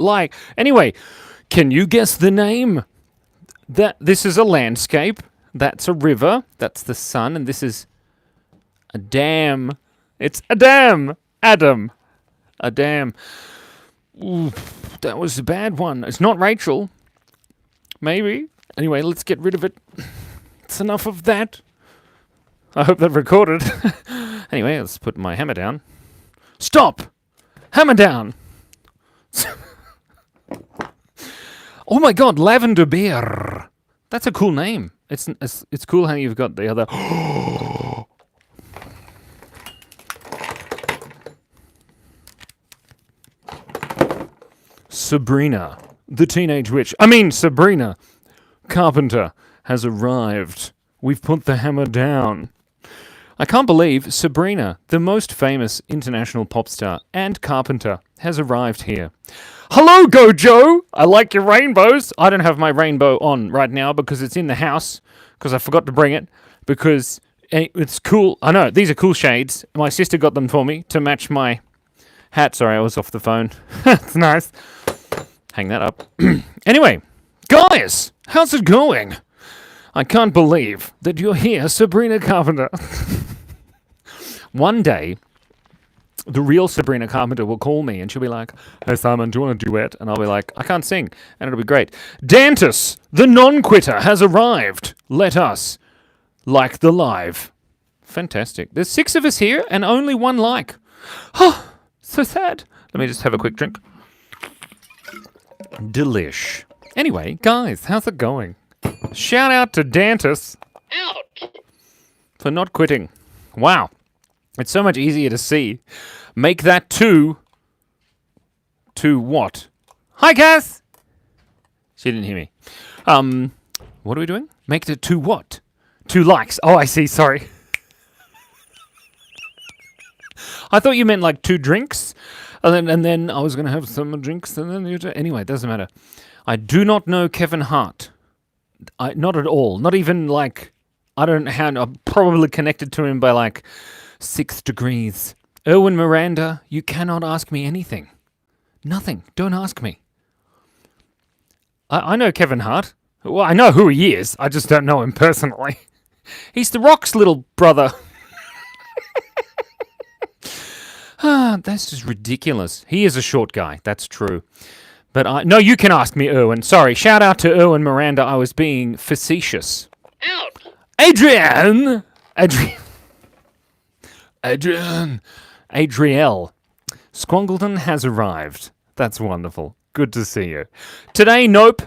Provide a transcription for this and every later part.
like. Anyway, can you guess the name? This is a landscape. That's a river. That's the sun. And this is a dam. It's a dam. Adam. A dam. Ooh, that was a bad one. It's not Rachel. Maybe. Anyway, let's get rid of it. It's enough of that. I hope that recorded. Anyway, let's put my hammer down. Stop! Hammer down! Oh my god, Lavender Bear. That's a cool name. It's cool how you've got the other... Sabrina, the teenage witch. Sabrina Carpenter has arrived. We've put the hammer down. I can't believe Sabrina, the most famous international pop star and carpenter, has arrived here. Hello, Gojo! I like your rainbows. I don't have my rainbow on right now because it's in the house, because I forgot to bring it, because it's cool. I know, these are cool shades. My sister got them for me to match my hat. Sorry, I was off the phone. It's nice. Hang that up. Anyway, guys, how's it going? I can't believe that you're here, Sabrina Carpenter. One day, the real Sabrina Carpenter will call me and she'll be like, hey Simon, do you want a duet? And I'll be like, I can't sing. And it'll be great. Dantus, the non-quitter, has arrived. Let us like the live. Fantastic. There's 6 of us here and only 1 like. Oh, so sad. Let me just have a quick drink. Delish. Anyway, guys, how's it going? Shout out to Dantus for not quitting. Wow. It's so much easier to see. Make that 2 what? Hi, Cass! She didn't hear me. What are we doing? Make it 2 what? 2 likes. Oh, I see. Sorry. I thought you meant like 2 drinks. And then I was going to have some drinks. And then anyway, it doesn't matter. I do not know Kevin Hart. Not at all. Not even like... I don't know how... I'm probably connected to him by like 6 degrees. Erwin Miranda, you cannot ask me anything. Nothing. Don't ask me. I know Kevin Hart. Well, I know who he is. I just don't know him personally. He's The Rock's little brother. That's just ridiculous. He is a short guy. That's true. But no, you can ask me, Erwin. Sorry. Shout out to Erwin Miranda. I was being facetious. Out. Adrienne! Adrielle. Squangleton has arrived. That's wonderful. Good to see you. Today, nope.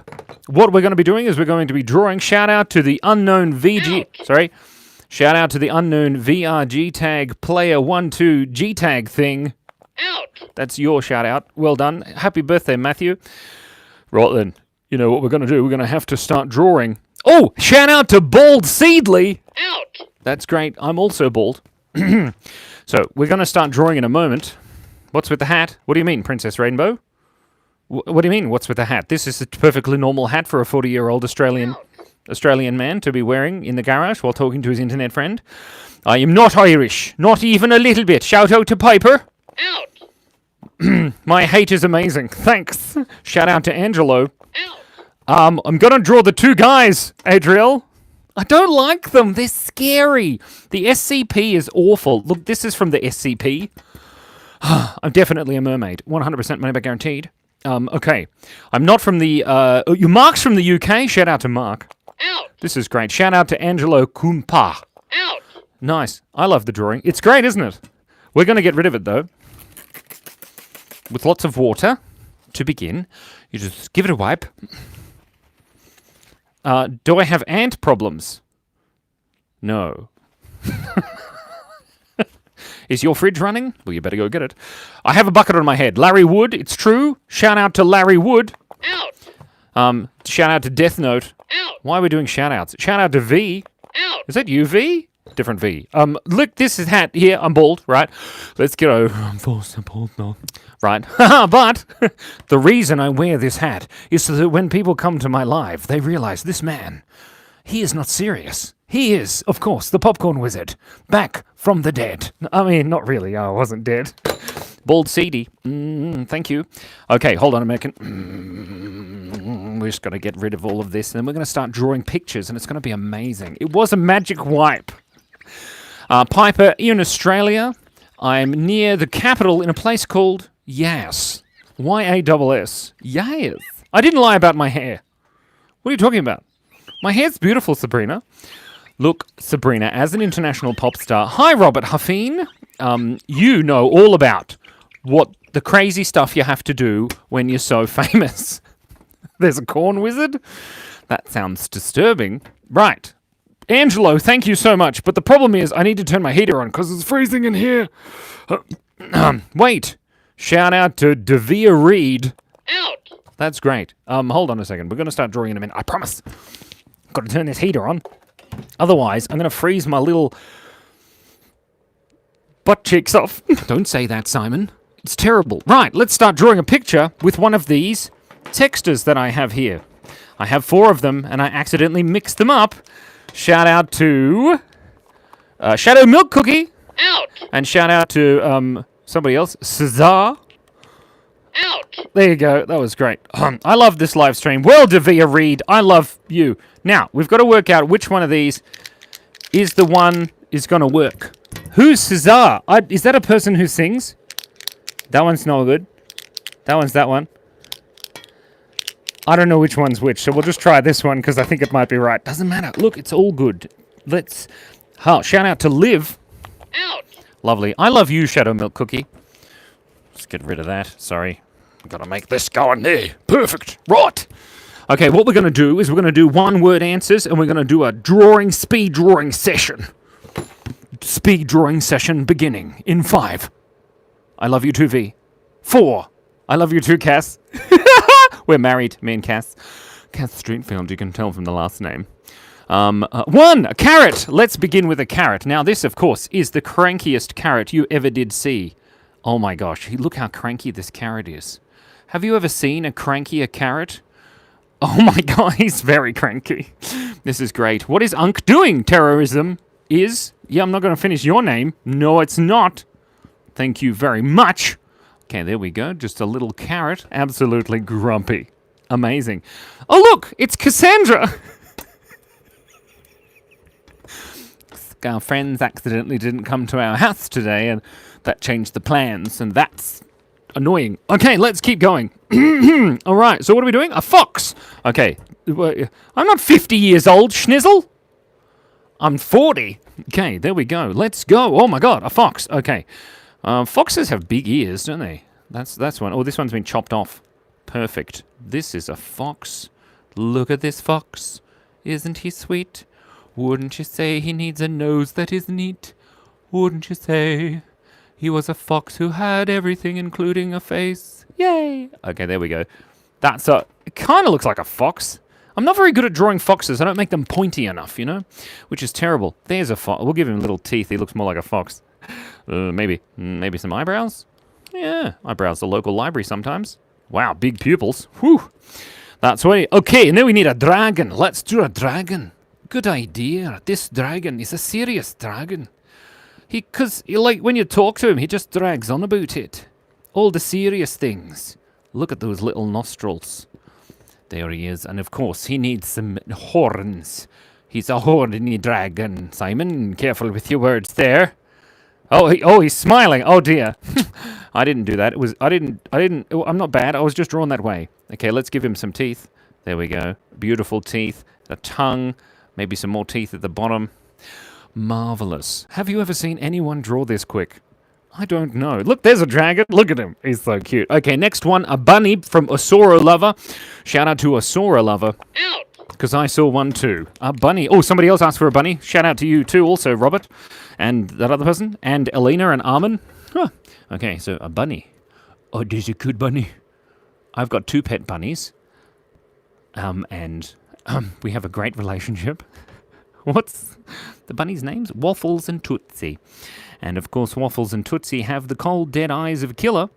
What we're going to be doing is we're going to be drawing. Shout out to the unknown Shout out to the unknown VRG tag player 12 G tag thing. Out. That's your shout out. Well done. Happy birthday, Matthew. Right then, you know what we're going to do? We're going to have to start drawing. Oh, shout out to Bald Seedley. Out. That's great. I'm also bald. So we're going to start drawing in a moment. What's with the hat? What do you mean, Princess Rainbow? What do you mean, what's with the hat? This is a perfectly normal hat for a 40-year-old Australian man to be wearing in the garage while talking to his internet friend. I am not Irish. Not even a little bit. Shout out to Piper. Out. My hate is amazing. Thanks. Shout out to Angelo. Out. I'm gonna draw the 2 guys, Adriel. I don't like them. They're scary. The SCP is awful. Look, this is from the SCP. I'm definitely a mermaid. 100% money back guaranteed. Okay. I'm not from the... Mark's from the UK. Shout out to Mark. Out. This is great. Shout out to Angelo Kumpa. Out. Nice. I love the drawing. It's great, isn't it? We're going to get rid of it, though. With lots of water. To begin, you just give it a wipe. Do I have ant problems? No. Is your fridge running? Well, you better go get it. I have a bucket on my head. Larry Wood, it's true. Shout out to Larry Wood. Out. Shout out to Death Note. Out. Why are we doing shout outs? Shout out to V. Out. Is that you, V? Different V. Look, this is hat here. I'm bald, right? Let's get over. I'm forced. I'm bald now. Right. But the reason I wear this hat is so that when people come to my live, they realize this man, he is not serious. He is, of course, the popcorn wizard, back from the dead. I mean, not really. I wasn't dead. Bald seedy. Thank you. Okay, hold on a minute. We're just going to get rid of all of this, and then we're going to start drawing pictures, and it's going to be amazing. It was a magic wipe. Piper, in Australia. I'm near the capital in a place called Yass. Y-A-S-S. Yass. I didn't lie about my hair. What are you talking about? My hair's beautiful, Sabrina. Look, Sabrina, as an international pop star, hi, Robert Huffine. You know all about what the crazy stuff you have to do when you're so famous. There's a corn wizard? That sounds disturbing. Right. Angelo, thank you so much. But the problem is I need to turn my heater on because it's freezing in here. Wait. Shout out to Devere Reed. Out. That's great. Hold on a second. We're going to start drawing in a minute. I promise. Got to turn this heater on. Otherwise, I'm going to freeze my little butt cheeks off. Don't say that, Simon. It's terrible. Right, let's start drawing a picture with one of these textures that I have here. I have 4 of them, and I accidentally mixed them up. Shout out to Shadow Milk Cookie. Out. And shout out to somebody else, Cesar. Out. There you go. That was great. I love this live stream. Well, Devere Reed, I love you. Now, we've got to work out which one of these is the one is going to work. Who's Cesar? Is that a person who sings? That one's no good. That one's that one. I don't know which one's which, so we'll just try this one because I think it might be right. Doesn't matter. Look, it's all good. Let's... Oh, shout out to Liv. Out. Lovely. I love you, Shadow Milk Cookie. Let's get rid of that. Sorry. I've got to make this go in there. Perfect. Right. Okay, what we're going to do is we're going to do one-word answers, and we're going to do a speed drawing session. Speed drawing session beginning in 5. I love you too, V. 4. I love you too, Cass. We're married, me and Cass. Cass Streetfield, you can tell from the last name. 1. A carrot. Let's begin with a carrot. Now, this, of course, is the crankiest carrot you ever did see. Oh my gosh, look how cranky this carrot is. Have you ever seen a crankier carrot? Oh my god, he's very cranky. This is great. What is Unc doing? Terrorism is... Yeah, I'm not going to finish your name. No, it's not. Thank you very much. Okay, there we go. Just a little carrot. Absolutely grumpy. Amazing. Oh, look! It's Cassandra! Our friends accidentally didn't come to our house today, and that changed the plans, and that's annoying. Okay, let's keep going. All right, so what are we doing? A fox. Okay, I'm not 50 years old, Schnizzle. I'm 40. Okay, there we go. Let's go. Oh my god, a fox. Okay. Foxes have big ears, don't they? That's one. Oh, this one's been chopped off. Perfect. This is a fox. Look at this fox. Isn't he sweet? Wouldn't you say he needs a nose that is neat? Wouldn't you say he was a fox who had everything, including a face? Yay! Okay, there we go. It kind of looks like a fox. I'm not very good at drawing foxes. I don't make them pointy enough, you know? Which is terrible. There's a fox. We'll give him little teeth. He looks more like a fox. Maybe some eyebrows? Yeah, I browse the local library sometimes. Wow, big pupils. Whew. That's right. Okay, and then we need a dragon. Let's do a dragon. Good idea. This dragon is a serious dragon. Because, like, when you talk to him, he just drags on about it. All the serious things. Look at those little nostrils. There he is. And, of course, he needs some horns. He's a horny dragon. Simon, careful with your words there. Oh, he's smiling. Oh, dear. I didn't do that. I'm not bad. I was just drawn that way. Okay, let's give him some teeth. There we go. Beautiful teeth. A tongue. Maybe some more teeth at the bottom. Marvelous. Have you ever seen anyone draw this quick? I don't know. Look, there's a dragon. Look at him. He's so cute. Okay, next one. A bunny from Osoro Lover. Shout out to Osoro Lover. Out. Because I saw one too. A bunny. Oh, somebody else asked for a bunny. Shout out to you too also, Robert. And that other person. And Elena and Armin. Huh. Okay, so a bunny. Oh, there's a good bunny. I've got 2 pet bunnies. And we have a great relationship. What's the bunny's names? Waffles and Tootsie. And of course, Waffles and Tootsie have the cold, dead eyes of a killer.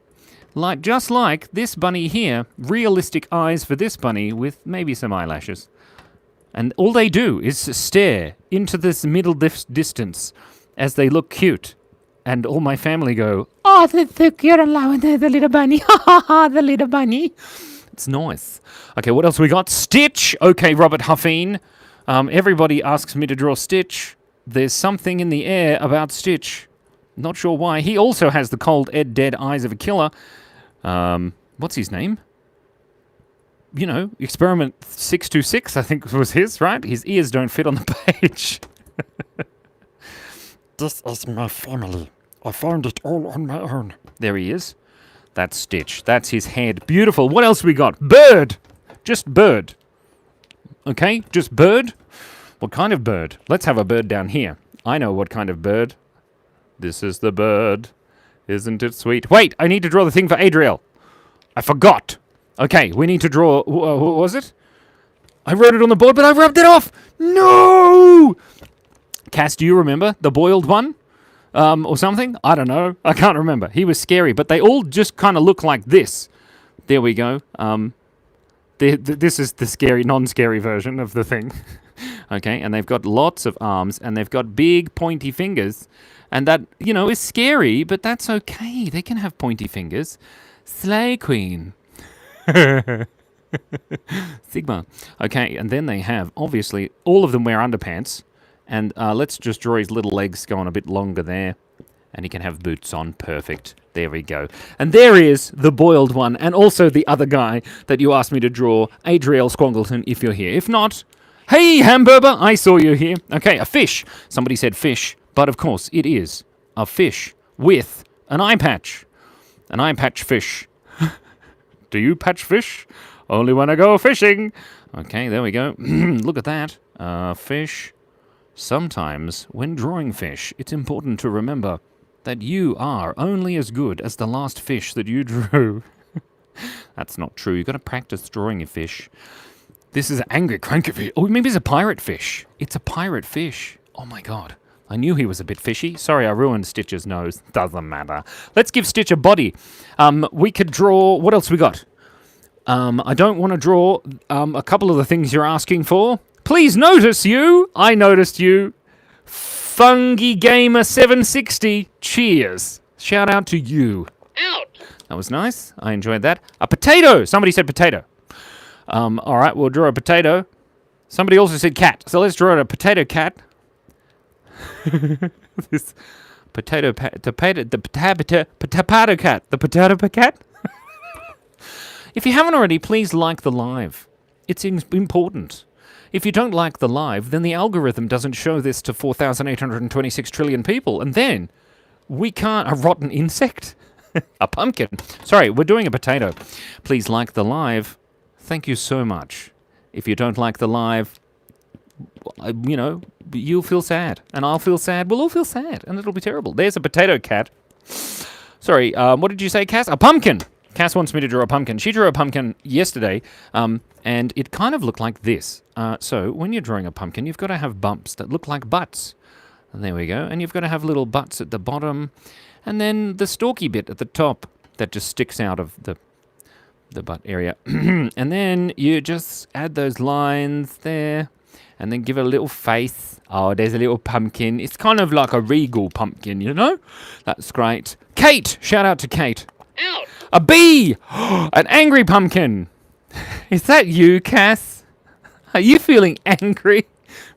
Just like this bunny here. Realistic eyes for this bunny with maybe some eyelashes. And all they do is stare into this middle distance as they look cute. And all my family go, Oh, the cute and loud, the little bunny. Ha ha ha, the little bunny. It's nice. Okay, what else we got? Stitch. Okay, Robert Huffine. Everybody asks me to draw Stitch. There's something in the air about Stitch. Not sure why. He also has the cold, dead eyes of a killer. What's his name? You know, Experiment 626, I think was his, right? His ears don't fit on the page. This is my family. I found it all on my own. There he is. That's Stitch. That's his head. Beautiful. What else we got? Bird. Just bird. Okay, just bird. What kind of bird? Let's have a bird down here. I know what kind of bird. This is the bird. Isn't it sweet? Wait, I need to draw the thing for Adriel. I forgot. Okay, we need to draw... what was it? I wrote it on the board, but I rubbed it off. No! Cass, do you remember the boiled one? Or something? I don't know. I can't remember. He was scary, but they all just kind of look like this. There we go. This is the scary, non-scary version of the thing. Okay, and they've got lots of arms, and they've got big pointy fingers. And that, you know, is scary, but that's okay. They can have pointy fingers. Slay Queen. Sigma. Okay, and then they have, obviously, all of them wear underpants. And let's just draw his little legs going a bit longer there. And he can have boots on. Perfect. There we go. And there is the boiled one. And also the other guy that you asked me to draw. Adriel Squongleton, if you're here. If not, hey, Hamburger, I saw you here. Okay, a fish. Somebody said fish. But of course, it is a fish with an eye patch. An eye patch fish. Do you patch fish? Only when I go fishing. Okay, there we go. Look at that. Fish. Sometimes, when drawing fish, it's important to remember that you are only as good as the last fish that you drew. That's not true. You've got to practice drawing a fish. This is an angry cranky fish. Oh, maybe it's a pirate fish. It's a pirate fish. Oh my god. I knew he was a bit fishy. Sorry, I ruined Stitch's nose. Doesn't matter. Let's give Stitch a body. We could draw... What else we got? I don't want to draw a couple of the things you're asking for. Please notice you. I noticed you. Fungi Gamer 760. Cheers. Shout out to you. Out. That was nice. I enjoyed that. A potato. Somebody said potato. All right, we'll draw a potato. Somebody also said cat. So let's draw a potato cat. This potato cat. The potato cat. If you haven't already, please like the live. It's important. If you don't like the live, then the algorithm doesn't show this to 4,826 trillion people, and then we can't... A rotten insect? A pumpkin. Sorry, we're doing a potato. Please like the live. Thank you so much. If you don't like the live, you know, you'll feel sad, and I'll feel sad. We'll all feel sad, and it'll be terrible. There's a potato cat. Sorry, what did you say, Cass? A pumpkin. Cass wants me to draw a pumpkin. She drew a pumpkin yesterday, and it kind of looked like this. So when you're drawing a pumpkin, you've got to have bumps that look like butts. And there we go. And you've got to have little butts at the bottom, and then the stalky bit at the top that just sticks out of the butt area. And then you just add those lines there, and then give it a little face. Oh, there's a little pumpkin. It's kind of like a regal pumpkin, you know? That's great. Kate! Shout out to Kate. Out. A bee! An angry pumpkin! Is that you, Cass? Are you feeling angry?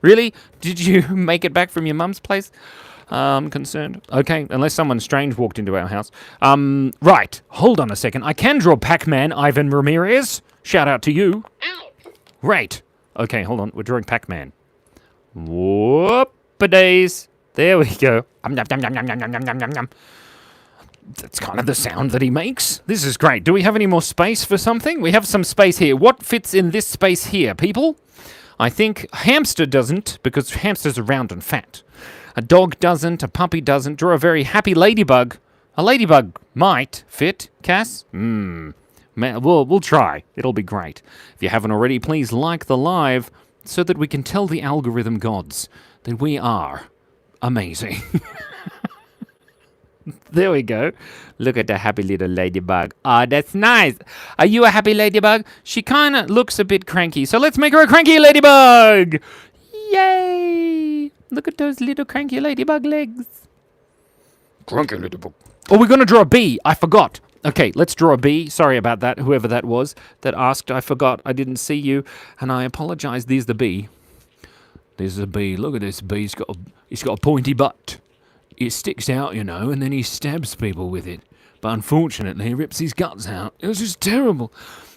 Really? Did you make it back from your mum's place? Concerned. Okay, unless someone strange walked into our house. Right. Hold on a second. I can draw Pac-Man, Ivan Ramirez. Shout out to you. Out. Right. Okay, hold on. We're drawing Pac-Man. Whoop-a-days. There we go. That's kind of the sound that he makes. This is great. Do we have any more space for something? We have some space here. What fits in this space here, people? I think hamster doesn't, because hamsters are round and fat. A dog doesn't. A puppy doesn't. Draw a very happy ladybug. A ladybug might fit. Cass? We'll try. It'll be great. If you haven't already, please like the live so that we can tell the algorithm gods that we are amazing. There we go. Look at the happy little ladybug. Ah, that's nice. Are you a happy ladybug? She kind of looks a bit cranky, so let's make her a cranky ladybug. Yay! Look at those little cranky ladybug legs. Cranky ladybug. Oh, we're going to draw a bee. I forgot. Okay, let's draw a bee. Sorry about that, whoever that was that asked. I forgot. I didn't see you, and I apologize. There's the bee. There's a bee. Look at this bee. He's got a pointy butt. It sticks out, you know, and then he stabs people with it. But unfortunately, he rips his guts out. It was just terrible.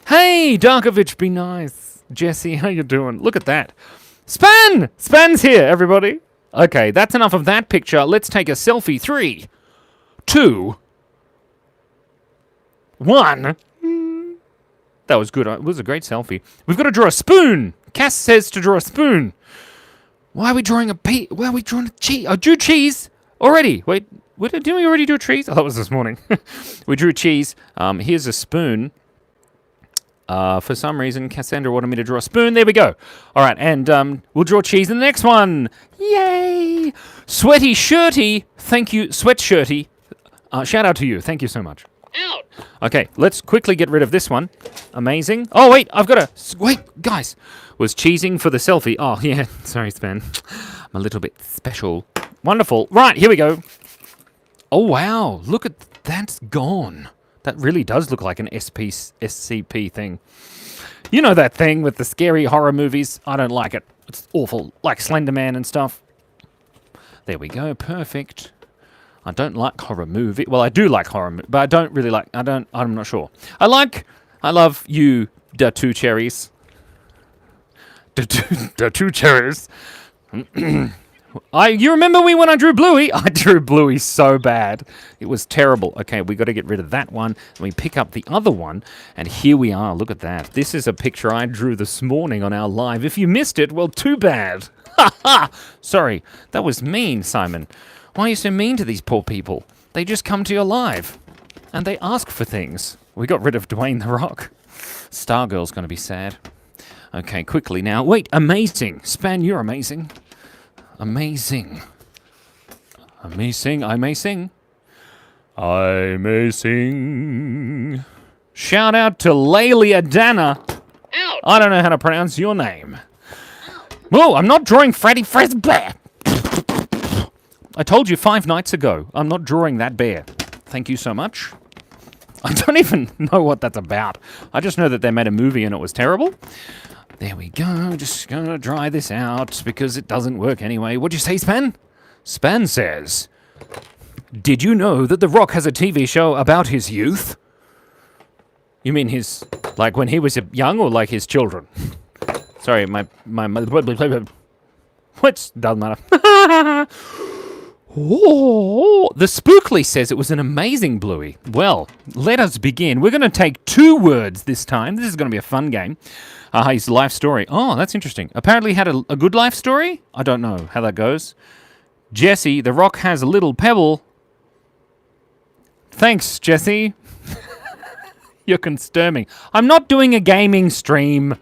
Hey, Darkovich, be nice. Jesse, how you doing? Look at that. Span! Span's here, everybody. Okay, that's enough of that picture. Let's take a selfie. 3, 2, 1. That was good. It was a great selfie. We've got to draw a spoon. Cass says to draw a spoon. Why are we drawing a pea? Why are we drawing a cheese? I drew cheese already. Wait, didn't we already do cheese? Oh, that was this morning. We drew cheese. Here's a spoon. For some reason, Cassandra wanted me to draw a spoon. There we go. All right, and we'll draw cheese in the next one. Yay! Sweaty Shirty. Thank you, Sweat Shirty. Shout out to you. Thank you so much. Out. Okay, let's quickly get rid of this one. Amazing. Oh, wait, I've got to... Wait, guys. Was cheesing for the selfie. Oh, yeah. Sorry, Span. I'm a little bit special. Wonderful. Right, here we go. Oh, wow. Look at... That's gone. That really does look like an SCP thing. You know that thing with the scary horror movies? I don't like it. It's awful. Like Slender Man and stuff. There we go. Perfect. I don't like horror movie. Well, I do like horror, but I don't really like... I'm not sure. I love you, da two cherries. Da two cherries. You remember me when I drew Bluey? I drew Bluey so bad. It was terrible. Okay, we got to get rid of that one. And we pick up the other one. And here we are. Look at that. This is a picture I drew this morning on our live. If you missed it, well, too bad. Ha ha! Sorry, that was mean, Simon. Why are you so mean to these poor people? They just come to your live. And they ask for things. We got rid of Dwayne The Rock. Stargirl's going to be sad. Okay, quickly now. Wait, amazing. Span, you're amazing. Amazing. Amazing. I may sing. I may sing. Shout out to Lelia Dana. Out. I don't know how to pronounce your name. Whoa, I'm not drawing Freddy Fazbear. I told you 5 nights ago. I'm not drawing that bear. Thank you so much. I don't even know what that's about. I just know that they made a movie and it was terrible. There we go. Just gonna dry this out because it doesn't work anyway. What'd you say, Span? Span says, did you know that The Rock has a TV show about his youth? You mean his, like when he was young or like his children? Sorry, my what? Doesn't matter. Oh, the Spookly says it was an amazing Bluey. Well, let us begin. We're going to take 2 words this time. This is going to be a fun game. His life story. Oh, that's interesting. Apparently he had a good life story? I don't know how that goes. Jesse, The Rock has a little pebble. Thanks, Jesse. You're consterning. I'm not doing a gaming stream.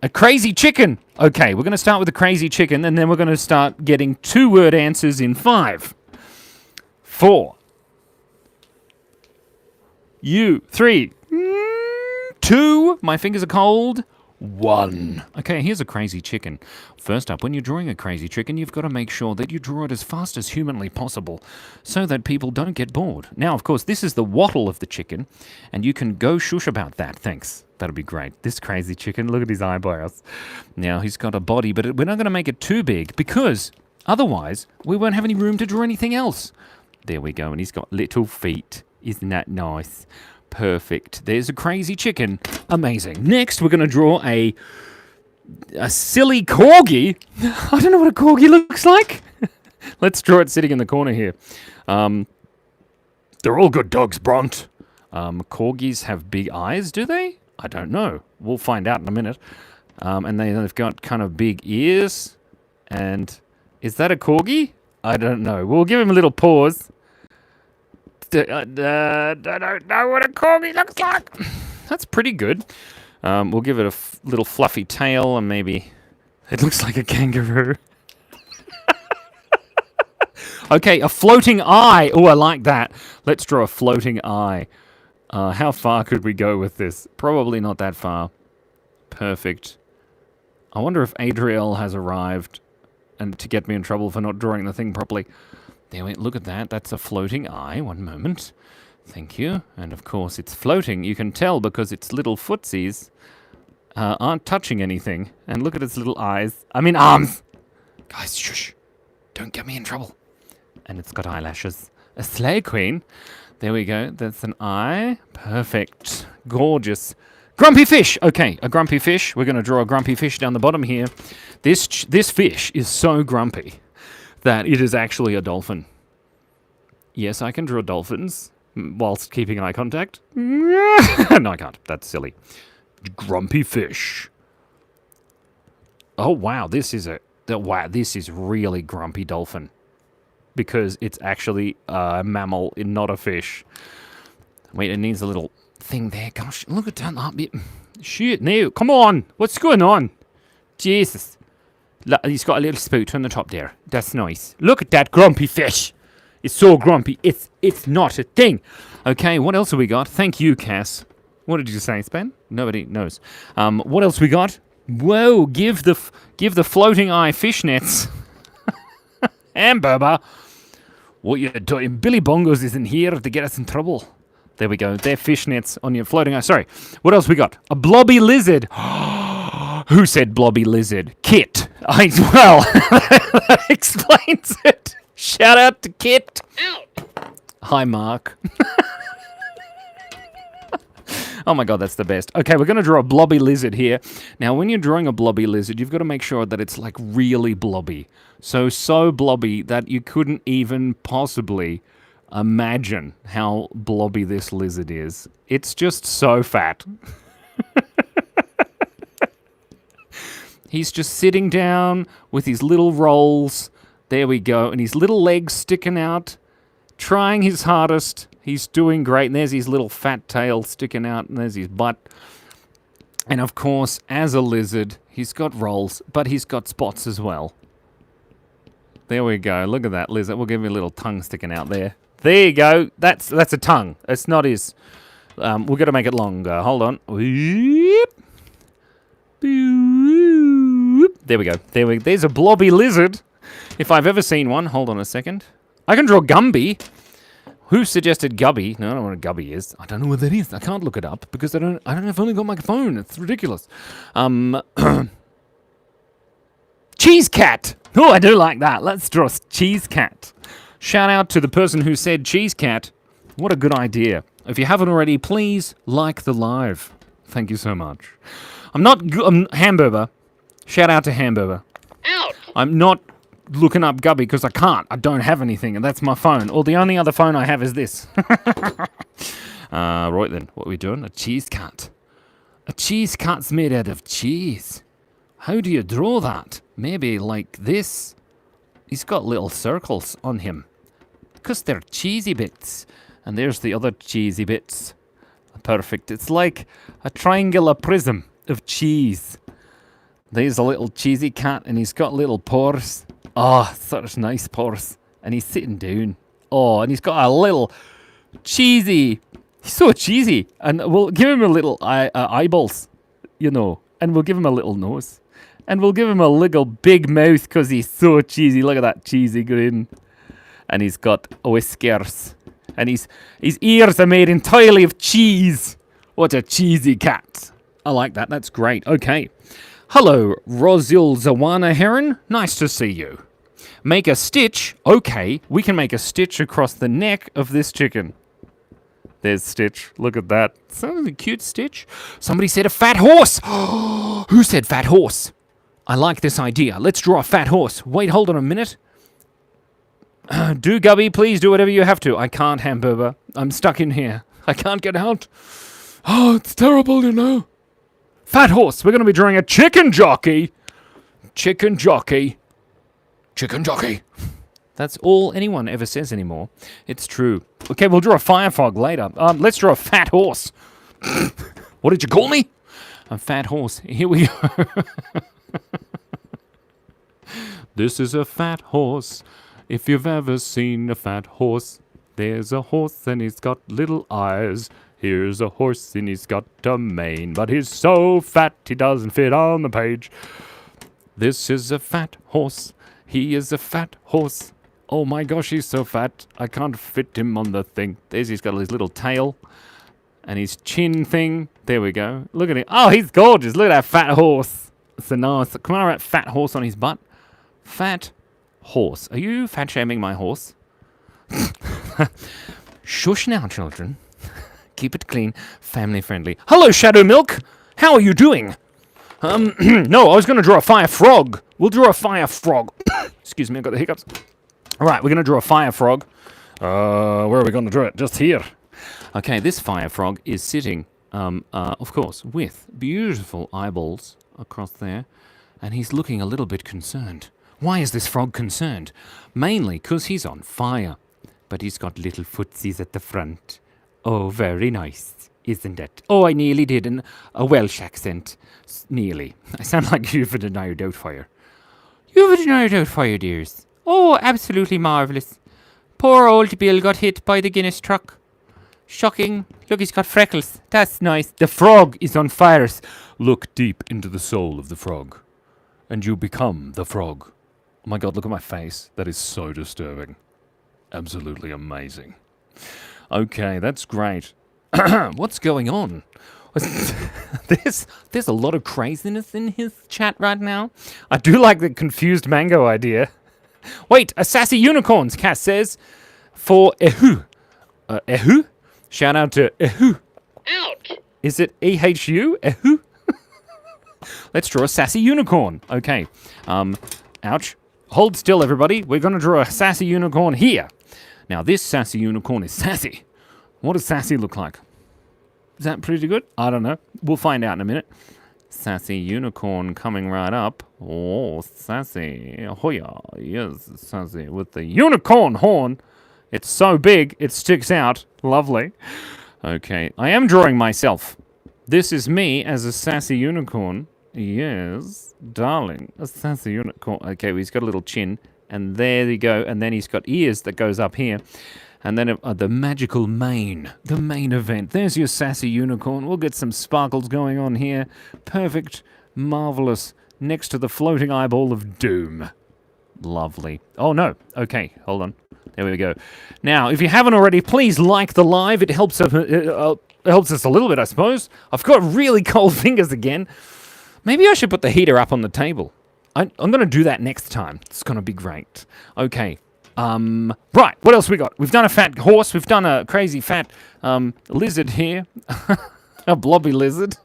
A crazy chicken. Okay, we're going to start with a crazy chicken, and then we're going to start getting 2-word answers in 5, 4, 3, 2. My fingers are cold. 1. Okay, here's a crazy chicken. First up, when you're drawing a crazy chicken, you've got to make sure that you draw it as fast as humanly possible so that people don't get bored. Now, of course, this is the wattle of the chicken, and you can go shush about that. Thanks. That'll be great. This crazy chicken, look at his eyebrows. Now, he's got a body, but we're not going to make it too big because otherwise we won't have any room to draw anything else. There we go, and he's got little feet. Isn't that nice? Perfect. There's a crazy chicken. Amazing. Next, we're going to draw a silly corgi. I don't know what a corgi looks like. Let's draw it sitting in the corner here. They're all good dogs, Bront. Corgis have big eyes, do they? I don't know. We'll find out in a minute. And they've got kind of big ears. And is that a corgi? I don't know. We'll give him a little pause. I don't know what a corgi looks like. That's pretty good. We'll give it a little fluffy tail and maybe... It looks like a kangaroo. Okay, a floating eye. Oh, I like that. Let's draw a floating eye. How far could we go with this? Probably not that far. Perfect. I wonder if Adriel has arrived and to get me in trouble for not drawing the thing properly. There we look at that. That's a floating eye. One moment. Thank you. And of course, it's floating. You can tell because its little footsies aren't touching anything. And look at its little eyes. I mean, arms. Guys, shush. Don't get me in trouble. And it's got eyelashes. A slay queen. There we go. That's an eye. Perfect. Gorgeous. Grumpy fish. Okay, a grumpy fish. We're going to draw a grumpy fish down the bottom here. This fish is so grumpy that it is actually a dolphin. Yes, I can draw dolphins whilst keeping eye contact. No, I can't. That's silly. Grumpy fish. Oh, wow. This is really grumpy dolphin. Because it's actually a mammal, not a fish. Wait, it needs a little thing there. Gosh, look at that bit. Shit, no, come on. What's going on? Jesus. Look, he's got a little spout on the top there. That's nice. Look at that grumpy fish. It's so grumpy. It's not a thing. Okay, what else have we got? Thank you, Cass. What did you say, Spen? Nobody knows. What else we got? Whoa, give the floating eye fishnets. Hamburger. What you doing? Billy Bongos isn't here to get us in trouble. There we go. They're fishnets on your floating eye. Sorry. What else we got? A blobby lizard. Who said blobby lizard? Kit. Well, that explains it. Shout out to Kit. Out. Hi, Mark. Oh my god, that's the best. Okay, we're going to draw a blobby lizard here. Now, when you're drawing a blobby lizard, you've got to make sure that it's like really blobby. So blobby that you couldn't even possibly imagine how blobby this lizard is. It's just so fat. He's just sitting down with his little rolls. There we go. And his little legs sticking out, trying his hardest. He's doing great. And there's his little fat tail sticking out. And there's his butt. And of course, as a lizard, he's got rolls, but he's got spots as well. There we go. Look at that lizard. We'll give him a little tongue sticking out there. There you go. That's a tongue. It's not his. We're going to make it longer. Hold on. There we go. There's a blobby lizard. If I've ever seen one. Hold on a second. I can draw Gumby. Who suggested Gubby? No, I don't know what a Gubby is. I don't know what that is. I can't look it up because I've only got my phone. It's ridiculous. Cheese cat. Oh, I do like that. Let's draw cheese cat. Shout out to the person who said cheese cat. What a good idea. If you haven't already, please like the live. Thank you so much. I'm Hamburger. Shout out to Hamburger. Out. I'm not looking up Gubby because I can't. I don't have anything, and that's my phone. Or the only other phone I have is this. Right then, what are we doing? A cheese cat. A cheese cat's made out of cheese. How do you draw that? Maybe like this. He's got little circles on him because they're cheesy bits. And there's the other cheesy bits. Perfect. It's like a triangular prism of cheese. There's a little cheesy cat, and he's got little pores. Oh, such nice pores. And he's sitting down. Oh, and he's got a little cheesy. He's so cheesy. And we'll give him a little eyeballs, you know. And we'll give him a little nose. And we'll give him a little big mouth because he's so cheesy. Look at that cheesy grin. And he's got whiskers. And his ears are made entirely of cheese. What a cheesy cat. I like that. That's great. Okay. Hello, Rosil Zawana Heron. Nice to see you. Make a stitch. Okay, we can make a stitch across the neck of this chicken. There's Stitch. Look at that. So a cute Stitch. Somebody said a fat horse. Who said fat horse? I like this idea. Let's draw a fat horse. Wait, hold on a minute. Do, Gubby, please do whatever you have to. I can't, Hamburger. I'm stuck in here. I can't get out. Oh, it's terrible, you know. Fat horse. We're going to be drawing a chicken jockey. Chicken jockey. Chicken jockey. That's all anyone ever says anymore. It's true. Okay, we'll draw a fire fog later. Let's draw a fat horse. What did you call me? A fat horse. Here we go. This is a fat horse. If you've ever seen a fat horse, there's a horse and he's got little eyes. Here's a horse and he's got a mane, but he's so fat he doesn't fit on the page. This is a fat horse. He is a fat horse. Oh my gosh, he's so fat. I can't fit him on the thing. There's he's got his little tail and his chin thing. There we go. Look at him. Oh, he's gorgeous. Look at that fat horse. It's a nice. Come on, right, fat horse on his butt. Fat horse. Are you fat shaming my horse? Shush now, children. Keep it clean, family friendly. Hello, Shadow Milk. How are you doing? No, I was going to draw a fire frog. We'll draw a fire frog. Excuse me, I got the hiccups. All right, we're going to draw a fire frog. Where are we going to draw it? Just here. Okay, this fire frog is sitting, of course, with beautiful eyeballs across there, and he's looking a little bit concerned. Why is this frog concerned? Mainly because he's on fire, but he's got little footsies at the front. Oh, very nice, isn't it? Oh, I nearly did a Welsh accent. Nearly. I sound like Juvenile Doubtfire. Juvenile Doubtfire, dears. Oh, absolutely marvellous. Poor old Bill got hit by the Guinness truck. Shocking. Look, he's got freckles. That's nice. The frog is on fire. Look deep into the soul of the frog, and you become the frog. Oh my God, look at my face. That is so disturbing. Absolutely amazing. Okay, that's great. What's going on? There's a lot of craziness in his chat right now. I do like the confused mango idea. Wait, a sassy unicorns, Cass says. For Ehu. Ehu? Shout out to Ehu. Out. Is it E-H-U? Ehu? Let's draw a sassy unicorn. Okay. Ouch. Hold still, everybody. We're going to draw a sassy unicorn here. Now, this sassy unicorn is sassy. What does sassy look like? Is that pretty good? I don't know. We'll find out in a minute. Sassy unicorn coming right up. Oh, sassy. Oh, yeah. Yes, sassy. With the unicorn horn. It's so big, it sticks out. Lovely. Okay. I am drawing myself. This is me as a sassy unicorn. Yes, darling. A sassy unicorn. Okay, well, he's got a little chin. And there you go. And then he's got ears that goes up here. And then the magical mane. The main event. There's your sassy unicorn. We'll get some sparkles going on here. Perfect. Marvelous. Next to the floating eyeball of doom. Lovely. Oh, no. Okay, hold on. There we go. Now, if you haven't already, please like the live. It helps us a little bit, I suppose. I've got really cold fingers again. Maybe I should put the heater up on the table. I'm going to do that next time. It's going to be great. Okay. Right, what else we got? We've done a fat horse. We've done a crazy fat lizard here. A blobby lizard.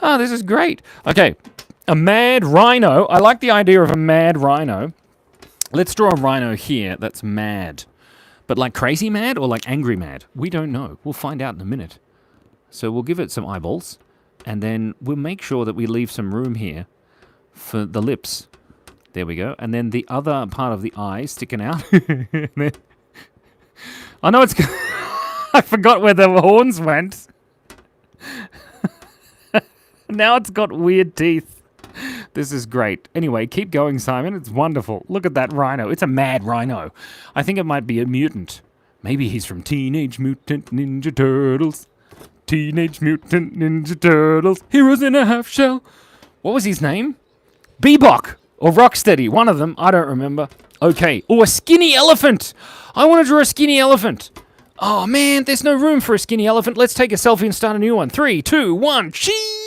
Oh, this is great. Okay, a mad rhino. I like the idea of a mad rhino. Let's draw a rhino here that's mad. But like crazy mad or like angry mad? We don't know. We'll find out in a minute. So we'll give it some eyeballs. And then we'll make sure that we leave some room here for the lips. There we go. And then the other part of the eye sticking out. I know it's... I forgot where the horns went. Now it's got weird teeth. This is great. Anyway, keep going, Simon. It's wonderful. Look at that rhino. It's a mad rhino. I think it might be a mutant. Maybe he's from Teenage Mutant Ninja Turtles. Teenage Mutant Ninja Turtles. Heroes in a half shell. What was his name? Bebop. Or Rocksteady, one of them. I don't remember. Okay. Oh, a skinny elephant. I want to draw a skinny elephant. Oh, man, there's no room for a skinny elephant. Let's take a selfie and start a new one. 3, 2, 1. Cheese!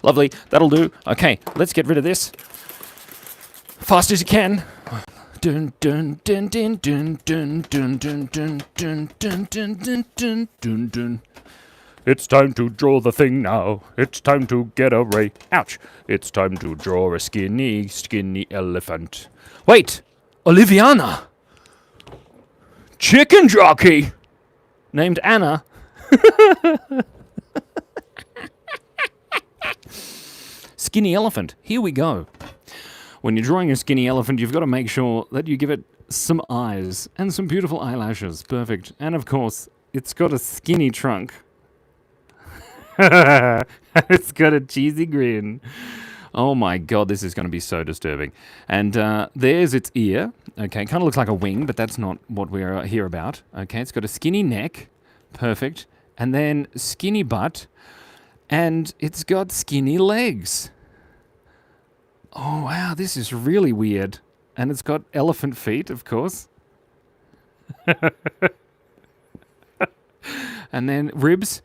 Lovely. That'll do. Okay, let's get rid of this. Fast as you can. Dun dun dun dun dun dun dun dun dun dun dun dun dun dun dun. It's time to draw the thing now. It's time to get a ray. Ouch. It's time to draw a skinny, skinny elephant. Wait! Oliviana! Chicken jockey! Named Anna. Skinny elephant. Here we go. When you're drawing a skinny elephant, you've got to make sure that you give it some eyes and some beautiful eyelashes. Perfect. And of course, it's got a skinny trunk. It's got a cheesy grin. Oh my God, this is going to be so disturbing. And there's its ear. Okay, kind of looks like a wing, but that's not what we're here about. Okay, it's got a skinny neck. Perfect. And then skinny butt. And it's got skinny legs. Oh, wow, this is really weird. And it's got elephant feet, of course. And then ribs.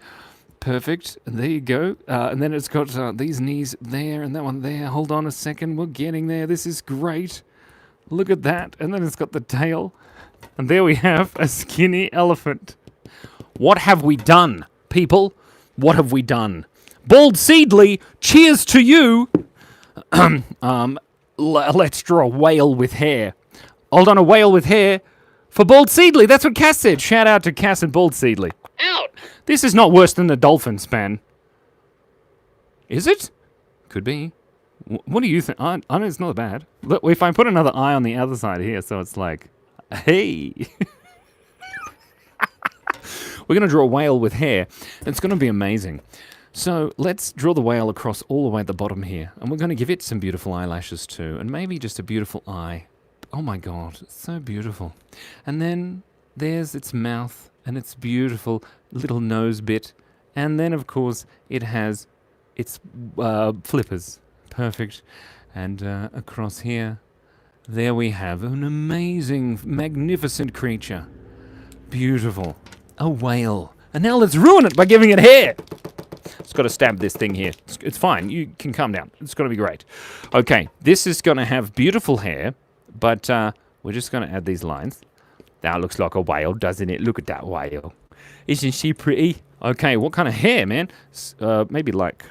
Perfect. There you go. And then it's got these knees there and that one there. Hold on a second. We're getting there. This is great. Look at that. And then it's got the tail. And there we have a skinny elephant. What have we done, people? What have we done? Bald Seedly, cheers to you. Let's draw a whale with hair. Hold on, a whale with hair for Bald Seedly. That's what Cass said. Shout out to Cass and Bald Seedly. Out. This is not worse than the dolphin span. Is it? Could be. What do you think? I know it's not bad. Look, if I put another eye on the other side here, so it's like, hey. We're going to draw a whale with hair. It's going to be amazing. So let's draw the whale across all the way at the bottom here. And we're going to give it some beautiful eyelashes too. And maybe just a beautiful eye. Oh my god, it's so beautiful. And then there's its mouth and its beautiful little nose bit. And then, of course, it has its flippers. Perfect. And across here, there we have an amazing, magnificent creature. Beautiful. A whale. And now let's ruin it by giving it hair. It's got to stab this thing here. It's fine. You can calm down. It's going to be great. Okay, this is going to have beautiful hair, but we're just going to add these lines. That looks like a whale, doesn't it? Look at that whale. Isn't she pretty? Okay, what kind of hair, man? Maybe like...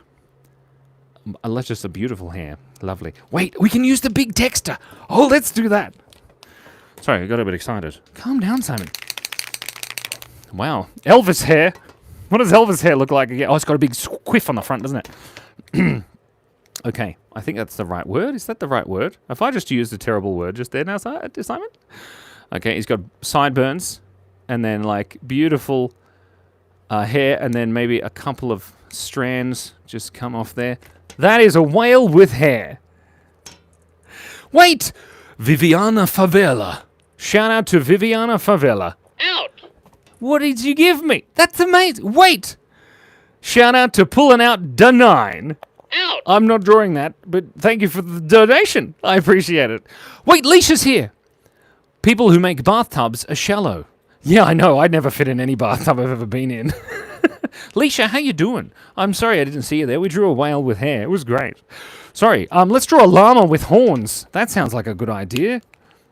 Let's just a beautiful hair. Lovely. Wait, we can use the big texture. Oh, let's do that. Sorry, I got a bit excited. Calm down, Simon. Wow. Elvis hair. What does Elvis hair look like again? Oh, it's got a big quiff on the front, doesn't it? Okay, I think that's the right word. Is that the right word? If I just used a terrible word just there now, Simon? Okay, he's got sideburns and then like beautiful hair and then maybe a couple of strands just come off there. That is a whale with hair. Wait! Viviana Favela. Shout out to Viviana Favela. Out. What did you give me? That's amazing. Wait! Shout out to pulling out D9. Out. I'm not drawing that, but thank you for the donation. I appreciate it. Wait, Leisha's here. People who make bathtubs are shallow. Yeah, I know. I'd never fit in any bathtub I've ever been in. Leisha, how you doing? I'm sorry I didn't see you there. We drew a whale with hair. It was great. Sorry. Let's draw a llama with horns. That sounds like a good idea.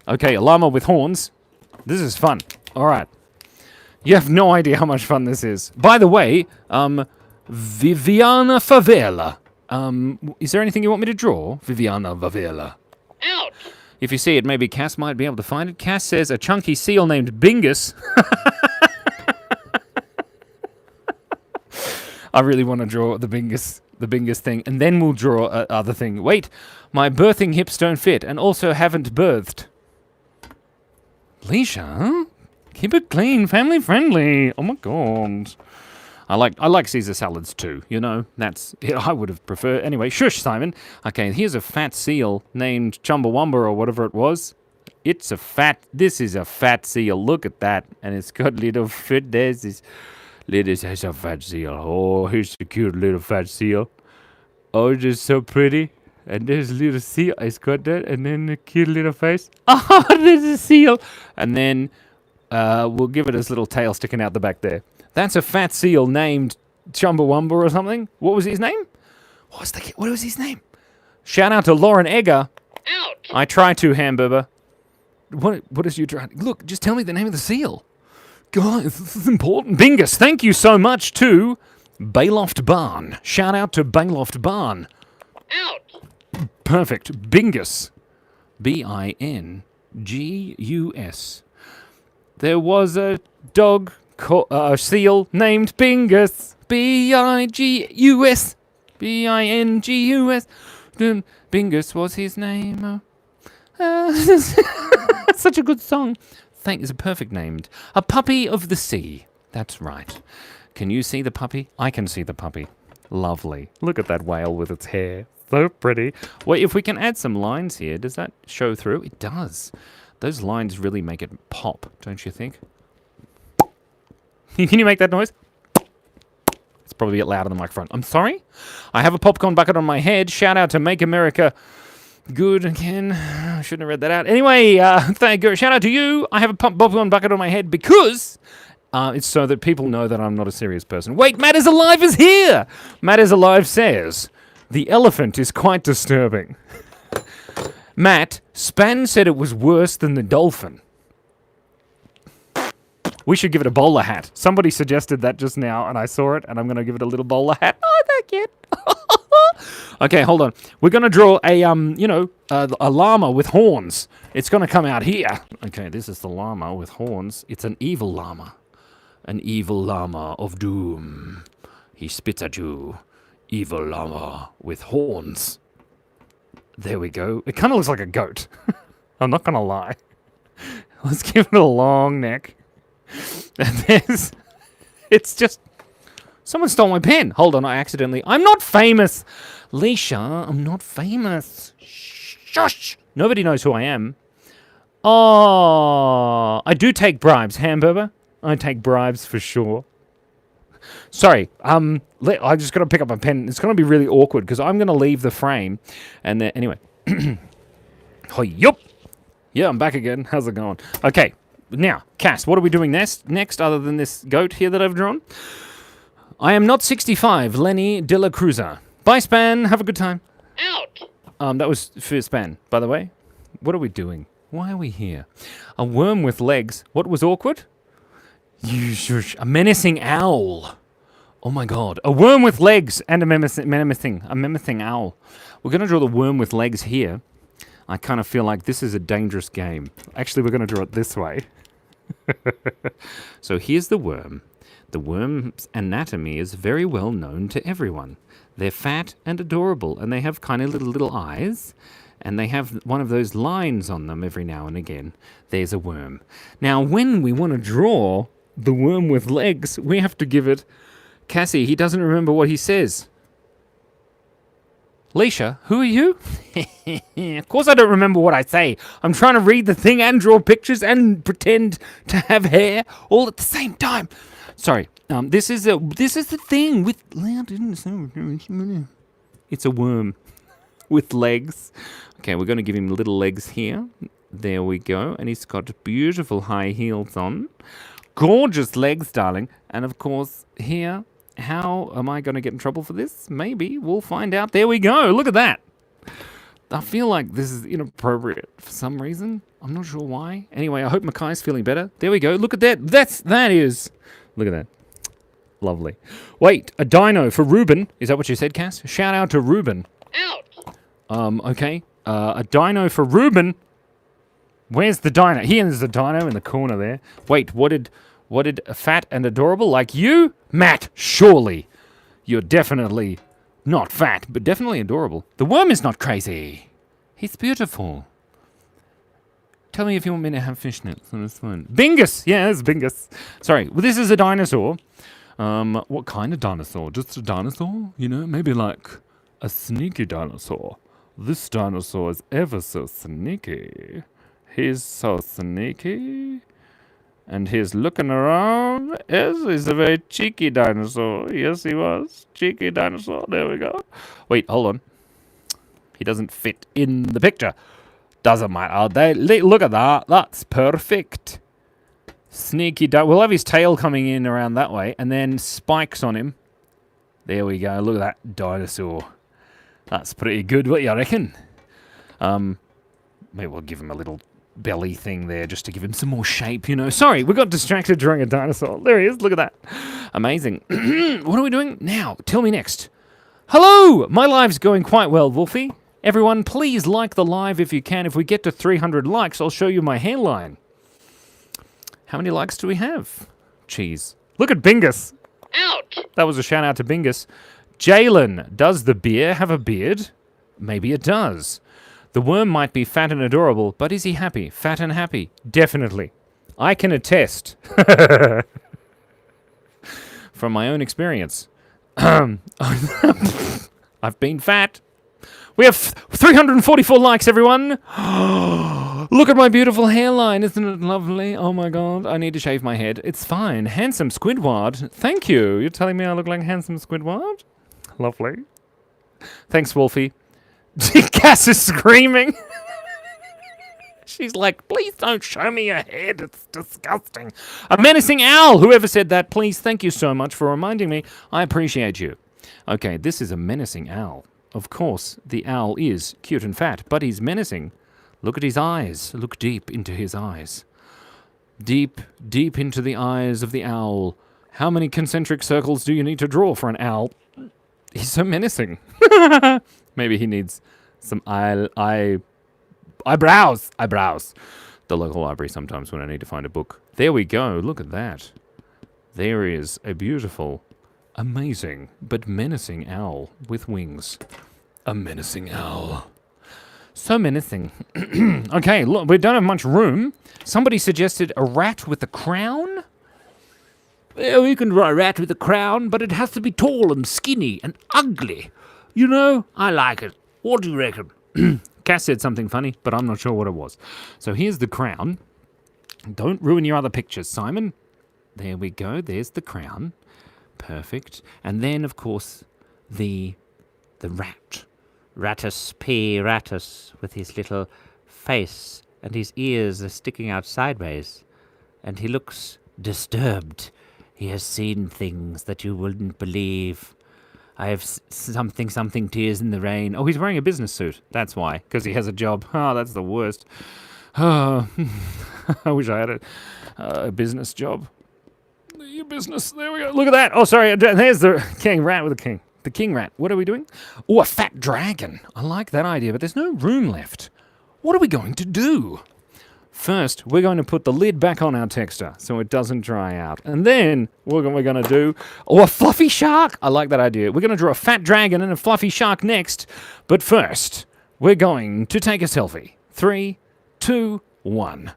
Okay, a llama with horns. This is fun. All right. You have no idea how much fun this is. By the way, Viviana Favela. Is there anything you want me to draw? Viviana Favela. Out. If you see it, maybe Cass might be able to find it. Cass says a chunky seal named Bingus. I really want to draw the Bingus thing, and then we'll draw other thing. Wait, my birthing hips don't fit, and also haven't birthed. Leisha, huh? Keep it clean, family friendly. Oh my god. I like Caesar salads too, you know. That's I would have preferred. Anyway, shush, Simon. Okay, here's a fat seal named Chumbawamba or whatever it was. This is a fat seal. Look at that. And it's got little foot. There's a fat seal. Oh, here's a cute little fat seal. Oh, just so pretty. And there's a little seal. It's got that. And then a cute little face. Oh, there's a seal. And then we'll give it his little tail sticking out the back there. That's a fat seal named Chumbawamba or something. What was his name? What was his name? Shout out to Lauren Egger. Out. I try to, Hamburger. What is you trying? Look, just tell me the name of the seal. Guys, this is important. Bingus, thank you so much to Bayloft Barn. Shout out to Bayloft Barn. Out. Perfect. Bingus. Bingus. There was a dog, a seal named Bingus. Bingus. Bingus. Bingus was his name. Such a good song. It's a perfect name. A puppy of the sea. That's right. Can you see the puppy? I can see the puppy. Lovely. Look at that whale with its hair. So pretty. Well, if we can add some lines here, does that show through? It does. Those lines really make it pop, don't you think? Can you make that noise? It's probably a bit louder than the microphone. I'm sorry? I have a popcorn bucket on my head. Shout out to Make America Good again. I shouldn't have read that out. Anyway, thank you. Shout out to you. I have a pump popcorn bucket on my head because it's so that people know that I'm not a serious person. Wait, Matt is alive is here. Matt is alive says the elephant is quite disturbing. Matt, Span said it was worse than the dolphin. We should give it a bowler hat. Somebody suggested that just now, and I saw it, and I'm going to give it a little bowler hat. Oh, thank you. Okay, hold on. We're going to draw a, a llama with horns. It's going to come out here. Okay, this is the llama with horns. It's an evil llama. An evil llama of doom. He spits at you. Evil llama with horns. There we go. It kind of looks like a goat. I'm not going to lie. Let's give it a long neck. And it's just... Someone stole my pen. Hold on, I'm not famous. Leisha, I'm not famous. Shush. Nobody knows who I am. Oh, I do take bribes, Hamburger. I take bribes for sure. Sorry, I just got to pick up a pen. It's going to be really awkward because I'm going to leave the frame. And then, anyway. Oh, yup. Yeah, I'm back again. How's it going? Okay, now, Cass, what are we doing next other than this goat here that I've drawn? I am not 65, Lenny de la Cruza. Bye, Span. Have a good time. Out. That was for Span, by the way. What are we doing? Why are we here? A worm with legs. What was awkward? You shush. A menacing owl. Oh my god. A worm with legs and a menacing owl. We're going to draw the worm with legs here. I kind of feel like this is a dangerous game. Actually, we're going to draw it this way. So here's the worm. The worm's anatomy is very well known to everyone. They're fat and adorable, and they have kind of little eyes, and they have one of those lines on them every now and again. There's a worm. Now, when we want to draw the worm with legs, we have to give it... Cassie, he doesn't remember what he says. Leisha, who are you? Of course I don't remember what I say. I'm trying to read the thing and draw pictures and pretend to have hair all at the same time. Sorry. This is the thing with... It's a worm with legs. Okay, we're going to give him little legs here. There we go. And he's got beautiful high heels on. Gorgeous legs, darling. And of course, here... How am I going to get in trouble for this? Maybe. We'll find out. There we go. Look at that. I feel like this is inappropriate for some reason. I'm not sure why. Anyway, I hope Mackay's feeling better. There we go. Look at that. That is... Look at that. Lovely. Wait, a dino for Ruben. Is that what you said, Cass? Shout out to Ruben. Out. Okay. A dino for Ruben. Where's the dino? Here's the dino in the corner there. Wait, what did fat and adorable like you? Matt, surely. You're definitely not fat, but definitely adorable. The worm is not crazy. He's beautiful. Tell me if you want me to have fishnets on this one. Bingus! Yeah, it's Bingus. Sorry, well, this is a dinosaur. What kind of dinosaur? Just a dinosaur? Maybe like a sneaky dinosaur. This dinosaur is ever so sneaky. He's so sneaky. And he's looking around. Yes, he's a very cheeky dinosaur. Yes, he was. Cheeky dinosaur. There we go. Wait, hold on. He doesn't fit in the picture. Doesn't matter. Look at that. That's perfect. Sneaky dinosaur. We'll have his tail coming in around that way. And then spikes on him. There we go. Look at that dinosaur. That's pretty good. What do you reckon? Maybe we'll give him a little... belly thing there just to give him some more shape, Sorry, we got distracted drawing a dinosaur. There he is. Look at that. Amazing. What are we doing now? Tell me next. Hello! My live's going quite well, Wolfie. Everyone, please like the live if you can. If we get to 300 likes, I'll show you my hairline. How many likes do we have? Jeez. Look at Bingus. Out. That was a shout out to Bingus. Jalen, does the bear have a beard? Maybe it does. The worm might be fat and adorable, but is he happy? Fat and happy? Definitely. I can attest. From my own experience. I've been fat. We have 344 likes, everyone. Look at my beautiful hairline. Isn't it lovely? Oh, my God. I need to shave my head. It's fine. Handsome Squidward. Thank you. You're telling me I look like handsome Squidward? Lovely. Thanks, Wolfie. Cass is screaming. She's like, please don't show me your head. It's disgusting. A menacing owl. Whoever said that, please, thank you so much for reminding me. I appreciate you. Okay, this is a menacing owl. Of course, the owl is cute and fat, but he's menacing. Look at his eyes. Look deep into his eyes. Deep, deep into the eyes of the owl. How many concentric circles do you need to draw for an owl? He's so menacing. Maybe he needs some eyebrows. The local library sometimes when I need to find a book. There we go. Look at that. There is a beautiful, amazing, but menacing owl with wings. A menacing owl. So menacing. Okay, look, we don't have much room. Somebody suggested a rat with a crown. Well, you can draw a rat with a crown, but it has to be tall and skinny and ugly. You know, I like it. What do you reckon? Cass said something funny, but I'm not sure what it was. So here's the crown. Don't ruin your other pictures, Simon. There we go. There's the crown. Perfect. And then, of course, the rat. Rattus P. Rattus, with his little face, and his ears are sticking out sideways. And he looks disturbed. He has seen things that you wouldn't believe. I have something tears in the rain. Oh, he's wearing a business suit. That's why, because he has a job. Oh, that's the worst. Oh, I wish I had a business job. Your business. There we go. Look at that. Oh, sorry. There's the king rat with the king. The king rat. What are we doing? Oh, a fat dragon. I like that idea, but there's no room left. What are we going to do? First, we're going to put the lid back on our texture so it doesn't dry out. And then we're going to do a fluffy shark. I like that idea. We're going to draw a fat dragon and a fluffy shark next. But first, we're going to take a selfie. 3, 2, 1.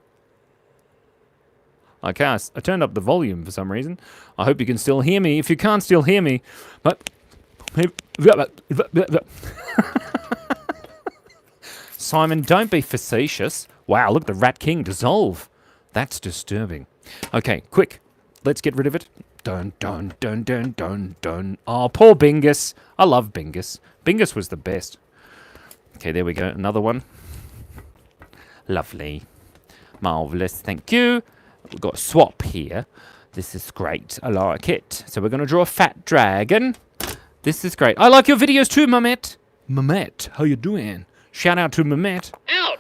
Okay, I turned up the volume for some reason. I hope you can still hear me. If you can't still hear me, but... Simon, don't be facetious. Wow, look, the Rat King dissolve. That's disturbing. Okay, quick. Let's get rid of it. Dun, dun, dun, dun, dun, dun. Oh, poor Bingus. I love Bingus. Bingus was the best. Okay, there we go. Another one. Lovely. Marvellous. Thank you. We've got a swap here. This is great. I like it. So we're going to draw a fat dragon. This is great. I like your videos too, Mamet. Mamet, how you doing? Shout out to Mamet. Out.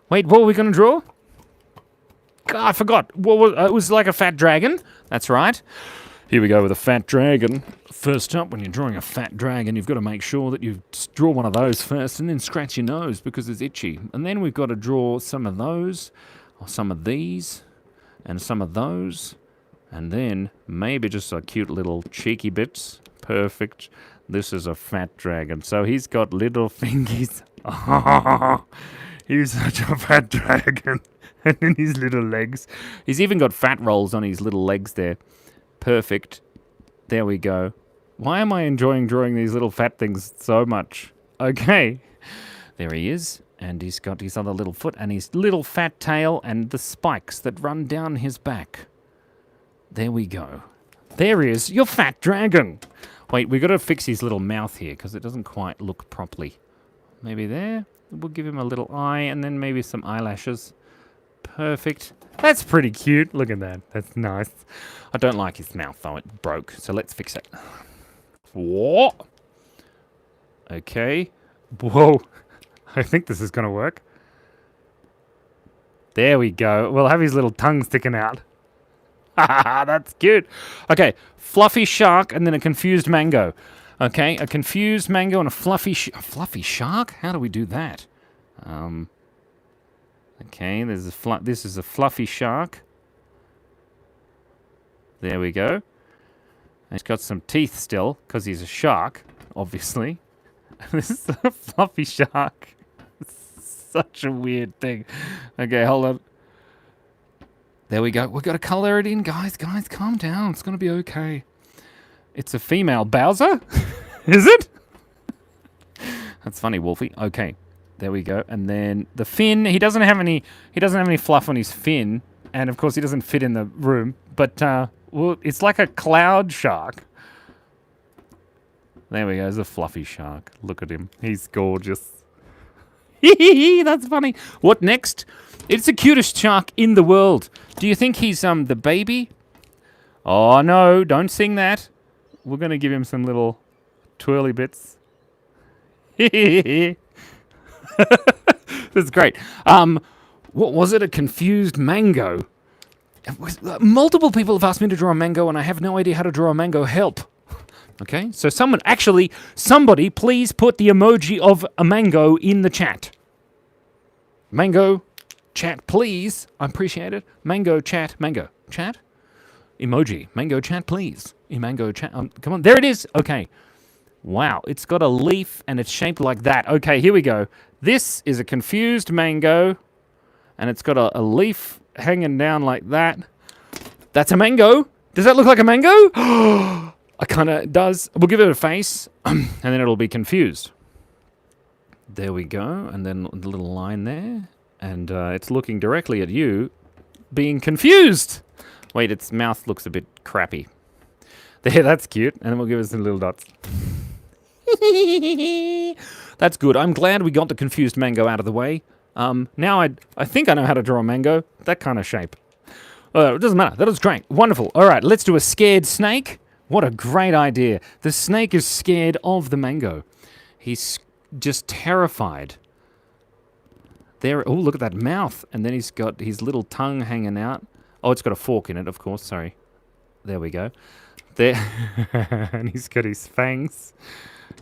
Wait, what were we going to draw? God, I forgot. What was, it was like a fat dragon. That's right. Here we go with a fat dragon. First up, when you're drawing a fat dragon, you've got to make sure that you draw one of those first and then scratch your nose because it's itchy. And then we've got to draw some of those, or some of these, and some of those. And then maybe just a cute little cheeky bits. Perfect. This is a fat dragon. So he's got little fingies. Oh, he's such a fat dragon. And then his little legs. He's even got fat rolls on his little legs there. Perfect. There we go. Why am I enjoying drawing these little fat things so much? Okay. There he is. And he's got his other little foot and his little fat tail and the spikes that run down his back. There we go. There he is, your fat dragon. Wait, we've got to fix his little mouth here because it doesn't quite look properly. Maybe there. We'll give him a little eye and then maybe some eyelashes. Perfect. That's pretty cute. Look at that. That's nice. I don't like his mouth though. It broke. So let's fix it. What? Okay. Whoa. I think this is going to work. There we go. We'll have his little tongue sticking out. That's cute. Okay, fluffy shark and then a confused mango. Okay, a confused mango and a fluffy shark? How do we do that? Okay, this is a fluffy shark. There we go. And he's got some teeth still, because he's a shark, obviously. This is a fluffy shark. It's such a weird thing. Okay, hold on. There we go. We've got to colour it in, guys. Guys, calm down. It's going to be okay. It's a female Bowser? Is it? That's funny, Wolfie. Okay. There we go. And then the fin. He doesn't have any fluff on his fin. And of course he doesn't fit in the room. But well, it's like a cloud shark. There we go. There's a fluffy shark. Look at him. He's gorgeous. That's funny. What next? It's the cutest shark in the world. Do you think he's the baby? Oh no, don't sing that. We're gonna give him some little twirly bits. This is great. What was it? A confused mango. Multiple people have asked me to draw a mango, and I have no idea how to draw a mango. Help. Okay, so somebody please put the emoji of a mango in the chat. Mango, chat, please. I appreciate it. Mango, chat, mango, chat. Emoji, mango, chat, please. Mango, chat. Come on, there it is. Okay. Wow, it's got a leaf and it's shaped like that. Okay, here we go. This is a confused mango, and it's got a leaf hanging down like that. That's a mango. Does that look like a mango? It kind of does. We'll give it a face, and then it'll be confused. There we go, and then the little line there, and it's looking directly at you, being confused. Wait, its mouth looks a bit crappy. There, that's cute, and then we'll give it some little dots. That's good. I'm glad we got the confused mango out of the way. Now I think I know how to draw a mango. That kind of shape. It doesn't matter. That was great. Wonderful. All right, let's do a scared snake. What a great idea. The snake is scared of the mango. He's just terrified. There. Oh, look at that mouth. And then he's got his little tongue hanging out. Oh, it's got a fork in it, of course. Sorry. There we go. There. And he's got his fangs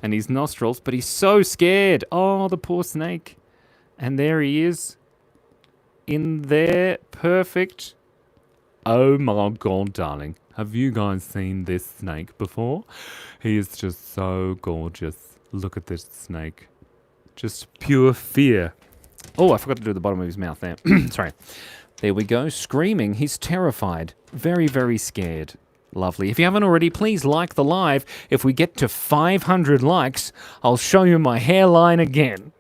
and his nostrils, but he's so scared. Oh, the poor snake. And there he is. In there. Perfect. Oh my god, darling. Have you guys seen this snake before? He is just so gorgeous. Look at this snake. Just pure fear. Oh, I forgot to do the bottom of his mouth there. Sorry. There we go. Screaming. He's terrified. Very, very scared. Lovely. If you haven't already, please like the live. If we get to 500 likes, I'll show you my hairline again.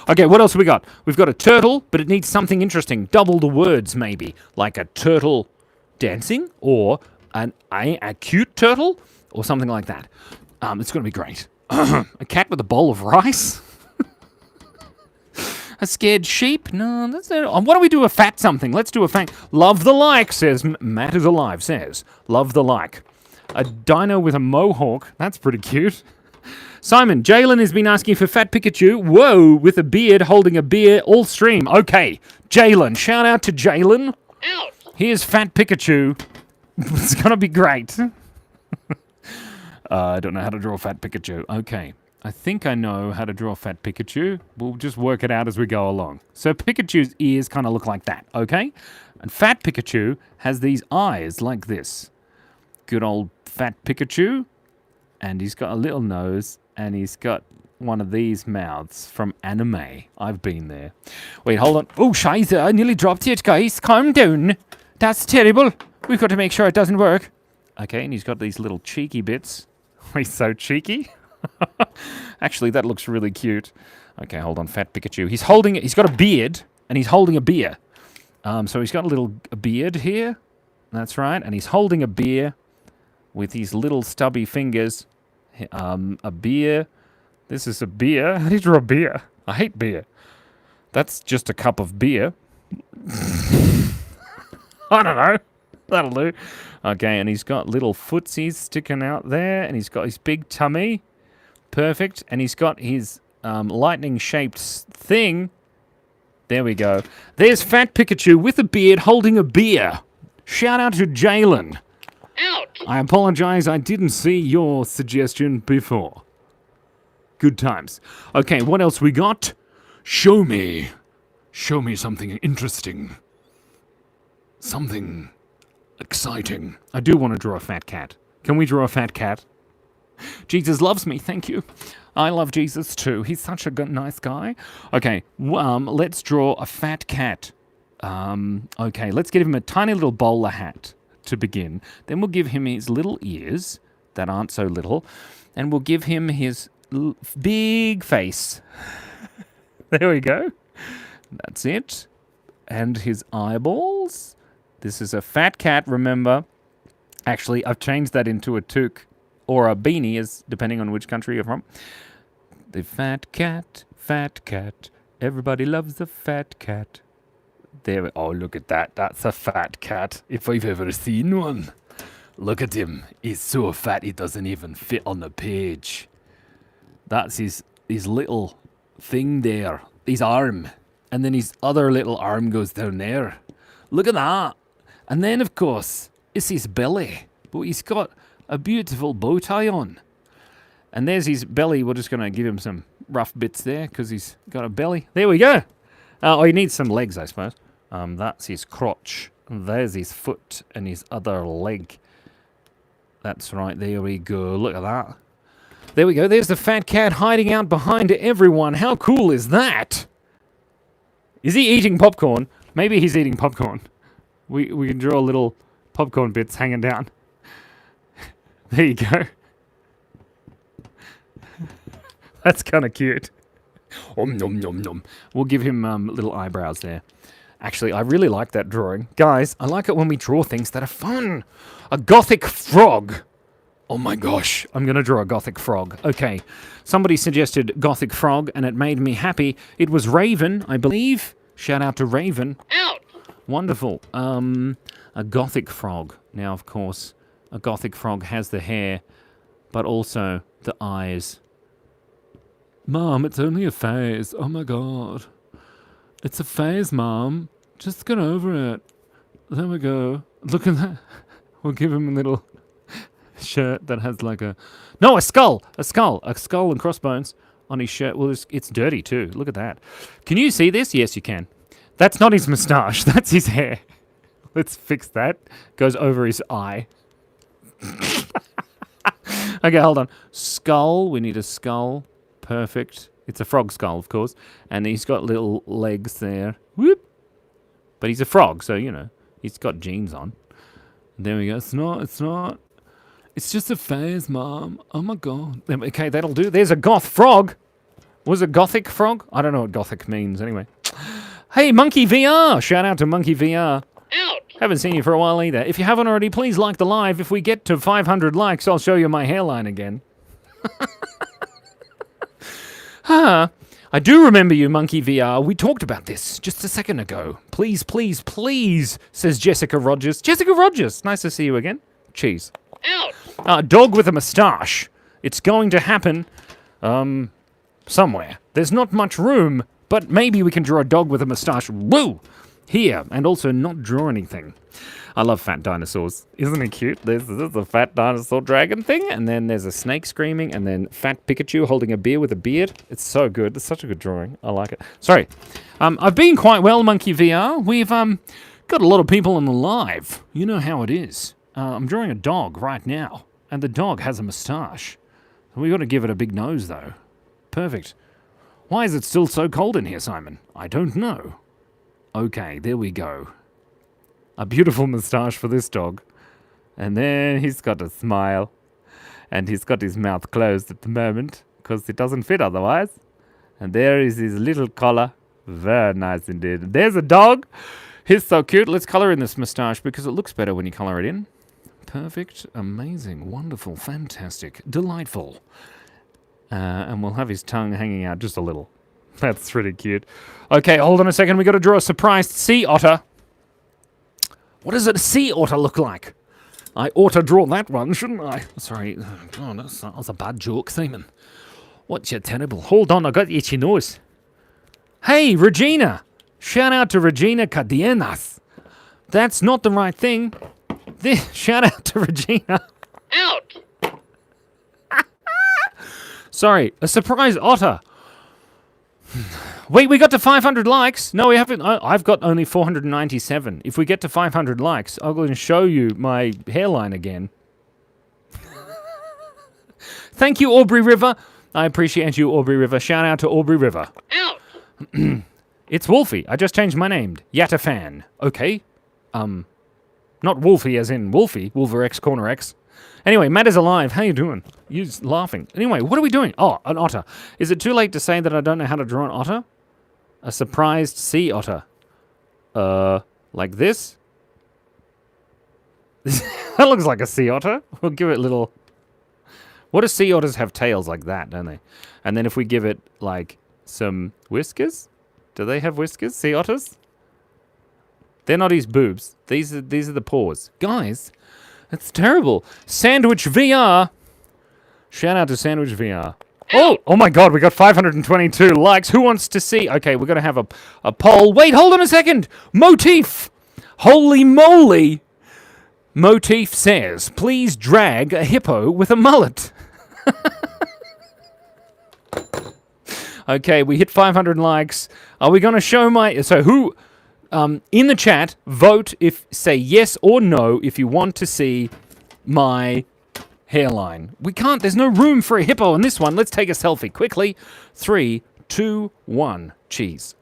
Okay, what else have we got? We've got a turtle, but it needs something interesting. Double the words, maybe. Like a turtle dancing, or a cute turtle, or something like that. It's going to be great. A cat with a bowl of rice? A scared sheep? No, that's not. Why don't we do a fat something? Let's do a fat. Love the like, says Matt is alive, says. Love the like. A dino with a mohawk. That's pretty cute. Simon, Jalen has been asking for Fat Pikachu. Whoa, with a beard, holding a beer, all stream. Okay, Jalen. Shout out to Jalen. Out. Here's Fat Pikachu. It's going to be great. I don't know how to draw Fat Pikachu. Okay, I think I know how to draw Fat Pikachu. We'll just work it out as we go along. So Pikachu's ears kind of look like that, okay? And Fat Pikachu has these eyes like this. Good old Fat Pikachu. And he's got a little nose, and he's got one of these mouths from anime. I've been there. Wait, hold on. Oh, Scheiße, I nearly dropped it, guys. Calm down. That's terrible. We've got to make sure it doesn't work. Okay, and he's got these little cheeky bits. He's so cheeky. Actually, that looks really cute. Okay, hold on, Fat Pikachu. He's got a beard, and he's holding a beer. So he's got a beard here. That's right, and he's holding a beer with his little stubby fingers. A beer. This is a beer. How do you draw a beer? I hate beer. That's just a cup of beer. I don't know. That'll do. Okay, and he's got little footsies sticking out there, and he's got his big tummy. Perfect. And he's got his lightning-shaped thing. There we go. There's Fat Pikachu with a beard holding a beer. Shout out to Jalen. Out. I apologize, I didn't see your suggestion before. Good times. Okay, what else we got? Show me. Show me something interesting. Something exciting. I do want to draw a fat cat. Can we draw a fat cat? Jesus loves me, thank you. I love Jesus too. He's such a nice guy. Okay, let's draw a fat cat. Okay, let's give him a tiny little bowler hat to begin. Then we'll give him his little ears that aren't so little, and we'll give him his big face. There we go. That's it. And his eyeballs. This is a fat cat, remember. Actually, I've changed that into a toque. or a beanie, as depending on which country you're from. The fat cat, everybody loves the fat cat. There, oh, look at that. That's a fat cat, if I've ever seen one. Look at him. He's so fat he doesn't even fit on the page. That's his little thing there. His arm. And then his other little arm goes down there. Look at that. And then, of course, it's his belly. But he's got a beautiful bow tie on. And there's his belly. We're just going to give him some rough bits there because he's got a belly. There we go. Oh, he needs some legs, I suppose. That's his crotch. There's his foot and his other leg. That's right. There we go. Look at that. There we go. There's the fat cat hiding out behind everyone. How cool is that? Is he eating popcorn? Maybe he's eating popcorn. We can draw little popcorn bits hanging down. There you go. That's kind of cute. Nom, nom, nom. We'll give him little eyebrows there. Actually, I really like that drawing. Guys, I like it when we draw things that are fun. A Gothic frog. Oh my gosh, I'm going to draw a Gothic frog. Okay, somebody suggested Gothic frog, and it made me happy. It was Raven, I believe. Shout out to Raven. Out. Wonderful. A Gothic frog. Now, of course, a Gothic frog has the hair, but also the eyes. Mom, it's only a phase. Oh my god. It's a phase, Mom. Just get over it. There we go. Look at that. We'll give him a little shirt that has like a... No, a skull! A skull! A skull and crossbones on his shirt. Well, it's dirty too. Look at that. Can you see this? Yes, you can. That's not his moustache. That's his hair. Let's fix that. Goes over his eye. Okay, hold on. Skull. We need a skull. Perfect. It's a frog skull, of course. And he's got little legs there. Whoop. But he's a frog, so, you know, he's got jeans on. There we go. It's not. It's just a phase, Mom. Oh, my God. Okay, that'll do. There's a goth frog. Was it Gothic frog? I don't know what Gothic means, anyway. Hey, Monkey VR. Shout out to Monkey VR. Out. Haven't seen you for a while either. If you haven't already, please like the live. If we get to 500 likes, I'll show you my hairline again. I do remember you, Monkey VR. We talked about this just a second ago. Please, please, please, says Jessica Rogers. Jessica Rogers, nice to see you again. Cheese. Out. Dog with a moustache. It's going to happen somewhere. There's not much room, but maybe we can draw a dog with a moustache. Woo! Here, and also not draw anything. I love fat dinosaurs. Isn't it cute? There's a fat dinosaur dragon thing, and then there's a snake screaming, and then fat Pikachu holding a beer with a beard. It's so good. It's such a good drawing. I like it. Sorry. I've been quite well, Monkey VR. We've got a lot of people on the live. You know how it is. I'm drawing a dog right now, and the dog has a moustache. We've got to give it a big nose, though. Perfect. Why is it still so cold in here, Simon? I don't know. Okay, there we go. A beautiful moustache for this dog. And then he's got a smile. And he's got his mouth closed at the moment, because it doesn't fit otherwise. And there is his little collar. Very nice indeed. There's a dog. He's so cute. Let's color in this moustache, because it looks better when you color it in. Perfect. Amazing. Wonderful. Fantastic. Delightful. And we'll have his tongue hanging out just a little. That's pretty cute. Okay, hold on a second. We got to draw a surprised sea otter. What does a sea otter look like? I ought to draw that one, shouldn't I? Sorry. Oh, that was a bad joke, Simon. What's your terrible? Hold on, I got itchy nose. Hey, Regina. Shout out to Regina Cadienas. That's not the right thing. Shout out to Regina. Out. Sorry, a surprise otter. Wait, we got to 500 likes. No, we haven't. I've got only 497. If we get to 500 likes, I'm going to show you my hairline again. Thank you, Aubrey River. I appreciate you, Aubrey River. Shout out to Aubrey River. Out. It's Wolfie. I just changed my name. Yatta fan. Okay. Not Wolfie as in Wolfie. Wolver X, Corner X. Anyway, Matt is alive. How you doing? You're laughing. Anyway, what are we doing? Oh, an otter. Is it too late to say that I don't know how to draw an otter? A surprised sea otter. Like this? That looks like a sea otter. We'll give it a little... What do sea otters have tails like that, don't they? And then if we give it, like, some whiskers? Do they have whiskers, sea otters? They're not his boobs. These are the paws. Guys, that's terrible. Sandwich VR. Shout out to Sandwich VR. Oh my god, we got 522 likes. Who wants to see? Okay, we're going to have a poll. Wait, hold on a second. Motif. Holy moly. Motif says, please drag a hippo with a mullet. Okay, we hit 500 likes. Are we going to show my... So who... in the chat, vote say yes or no if you want to see my hairline. We can't, there's no room for a hippo in this one. Let's take a selfie quickly. 3, 2, 1, cheese.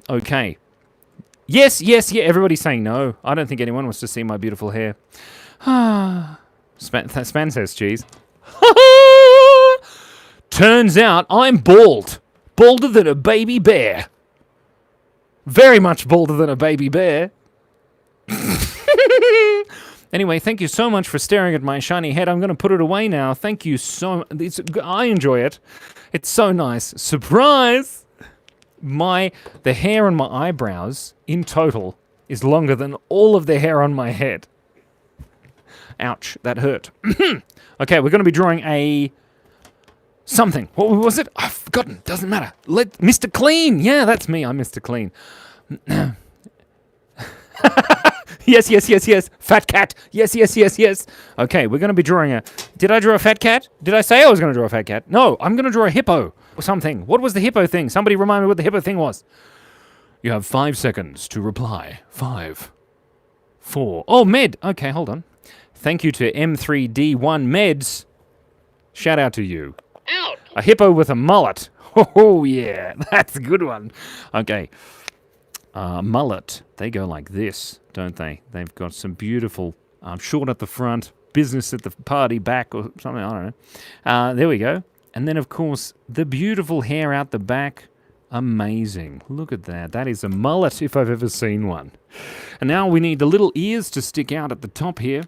Okay. Yes, everybody's saying no. I don't think anyone wants to see my beautiful hair. Span says cheese. Turns out I'm bald. Balder than a baby bear. Very much balder than a baby bear. Anyway, thank you so much for staring at my shiny head. I'm going to put it away now. Thank you so much. I enjoy it. It's so nice. Surprise! The hair on my eyebrows, in total, is longer than all of the hair on my head. Ouch, that hurt. Okay, we're going to be drawing a... something. What was it? I've forgotten. Doesn't matter. Mr. Clean. Yeah, that's me. I'm Mr. Clean. Yes. Fat cat. Yes. Okay, we're going to be drawing a... Did I draw a fat cat? Did I say I was going to draw a fat cat? No, I'm going to draw a hippo or something. What was the hippo thing? Somebody remind me what the hippo thing was. You have 5 seconds to reply. 5, 4... Oh, med. Okay, hold on. Thank you to M3D1 Meds. Shout out to you. Out. A hippo with a mullet. Oh, yeah. That's a good one. Okay. Mullet. They go like this, don't they? They've got some beautiful short at the front, business at the party back or something. I don't know. There we go. And then, of course, the beautiful hair out the back. Amazing. Look at that. That is a mullet if I've ever seen one. And now we need the little ears to stick out at the top here.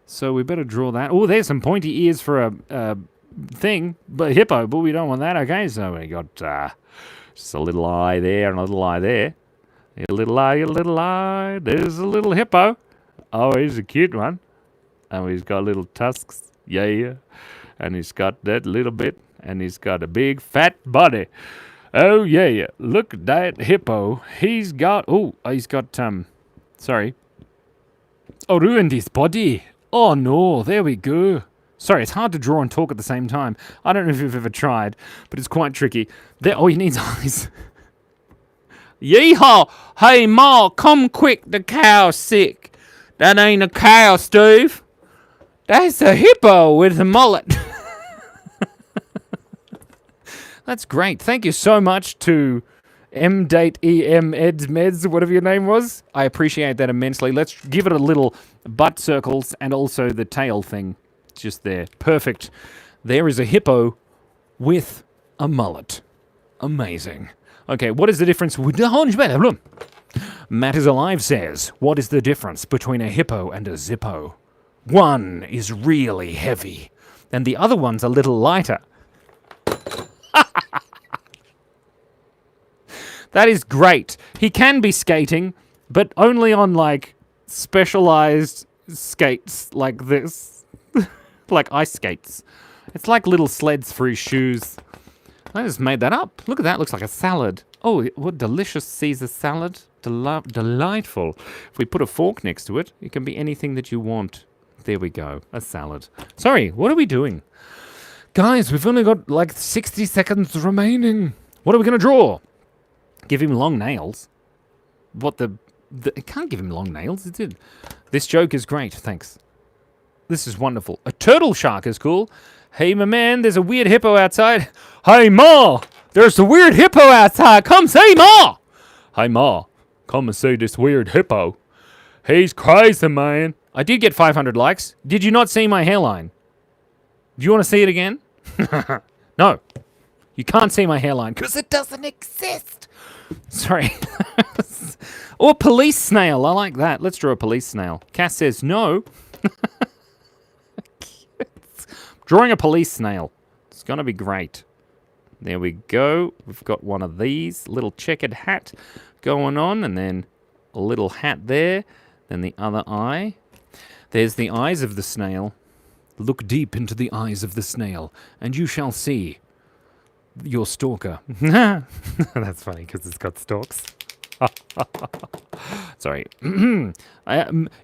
So we better draw that. Oh, there's some pointy ears for a thing, but hippo, but we don't want that. Okay, so we got just a little eye there and a little eye there. A little eye. There's a little hippo. Oh, he's a cute one. And he's got little tusks. Yeah. And he's got that little bit. And he's got a big fat body. Oh, yeah. Look at that hippo. He's got... Sorry. Oh, ruined his body. Oh, no. There we go. Sorry, it's hard to draw and talk at the same time. I don't know if you've ever tried, but it's quite tricky. He needs eyes. Yeehaw! Hey, Ma, come quick, the cow's sick. That ain't a cow, Steve. That's a hippo with a mullet. That's great. Thank you so much to Meds, whatever your name was. I appreciate that immensely. Let's give it a little butt circles and also the tail thing. Just there. Perfect. There is a hippo with a mullet. Amazing. Okay, what is the difference? Matt is Alive says, what is the difference between a hippo and a zippo? One is really heavy, and the other one's a little lighter. That is great. He can be skating, but only on, like, specialized skates like this. Like ice skates. It's like little sleds for his shoes. I just made that up. Look at that. Looks like a salad. Oh, what delicious Caesar salad. Delightful. If we put a fork next to it, it can be anything that you want. There we go. A salad. Sorry, what are we doing? Guys, we've only got like 60 seconds remaining. What are we going to draw? Give him long nails. What the... It can't give him long nails. It did. This joke is great. Thanks. This is wonderful. A turtle shark is cool. Hey, my man, there's a weird hippo outside. Hey, Ma, there's a weird hippo outside. Come see Ma. Hey, Ma, come and see this weird hippo. He's crazy, man. I did get 500 likes. Did you not see my hairline? Do you want to see it again? No. You can't see my hairline because it doesn't exist. Sorry. Or police snail. I like that. Let's draw a police snail. Cass says no. Drawing a police snail. It's going to be great. There we go. We've got one of these. Little checkered hat going on. And then a little hat there. Then the other eye. There's the eyes of the snail. Look deep into the eyes of the snail, and you shall see your stalker. That's funny because it's got stalks. Sorry. M3D1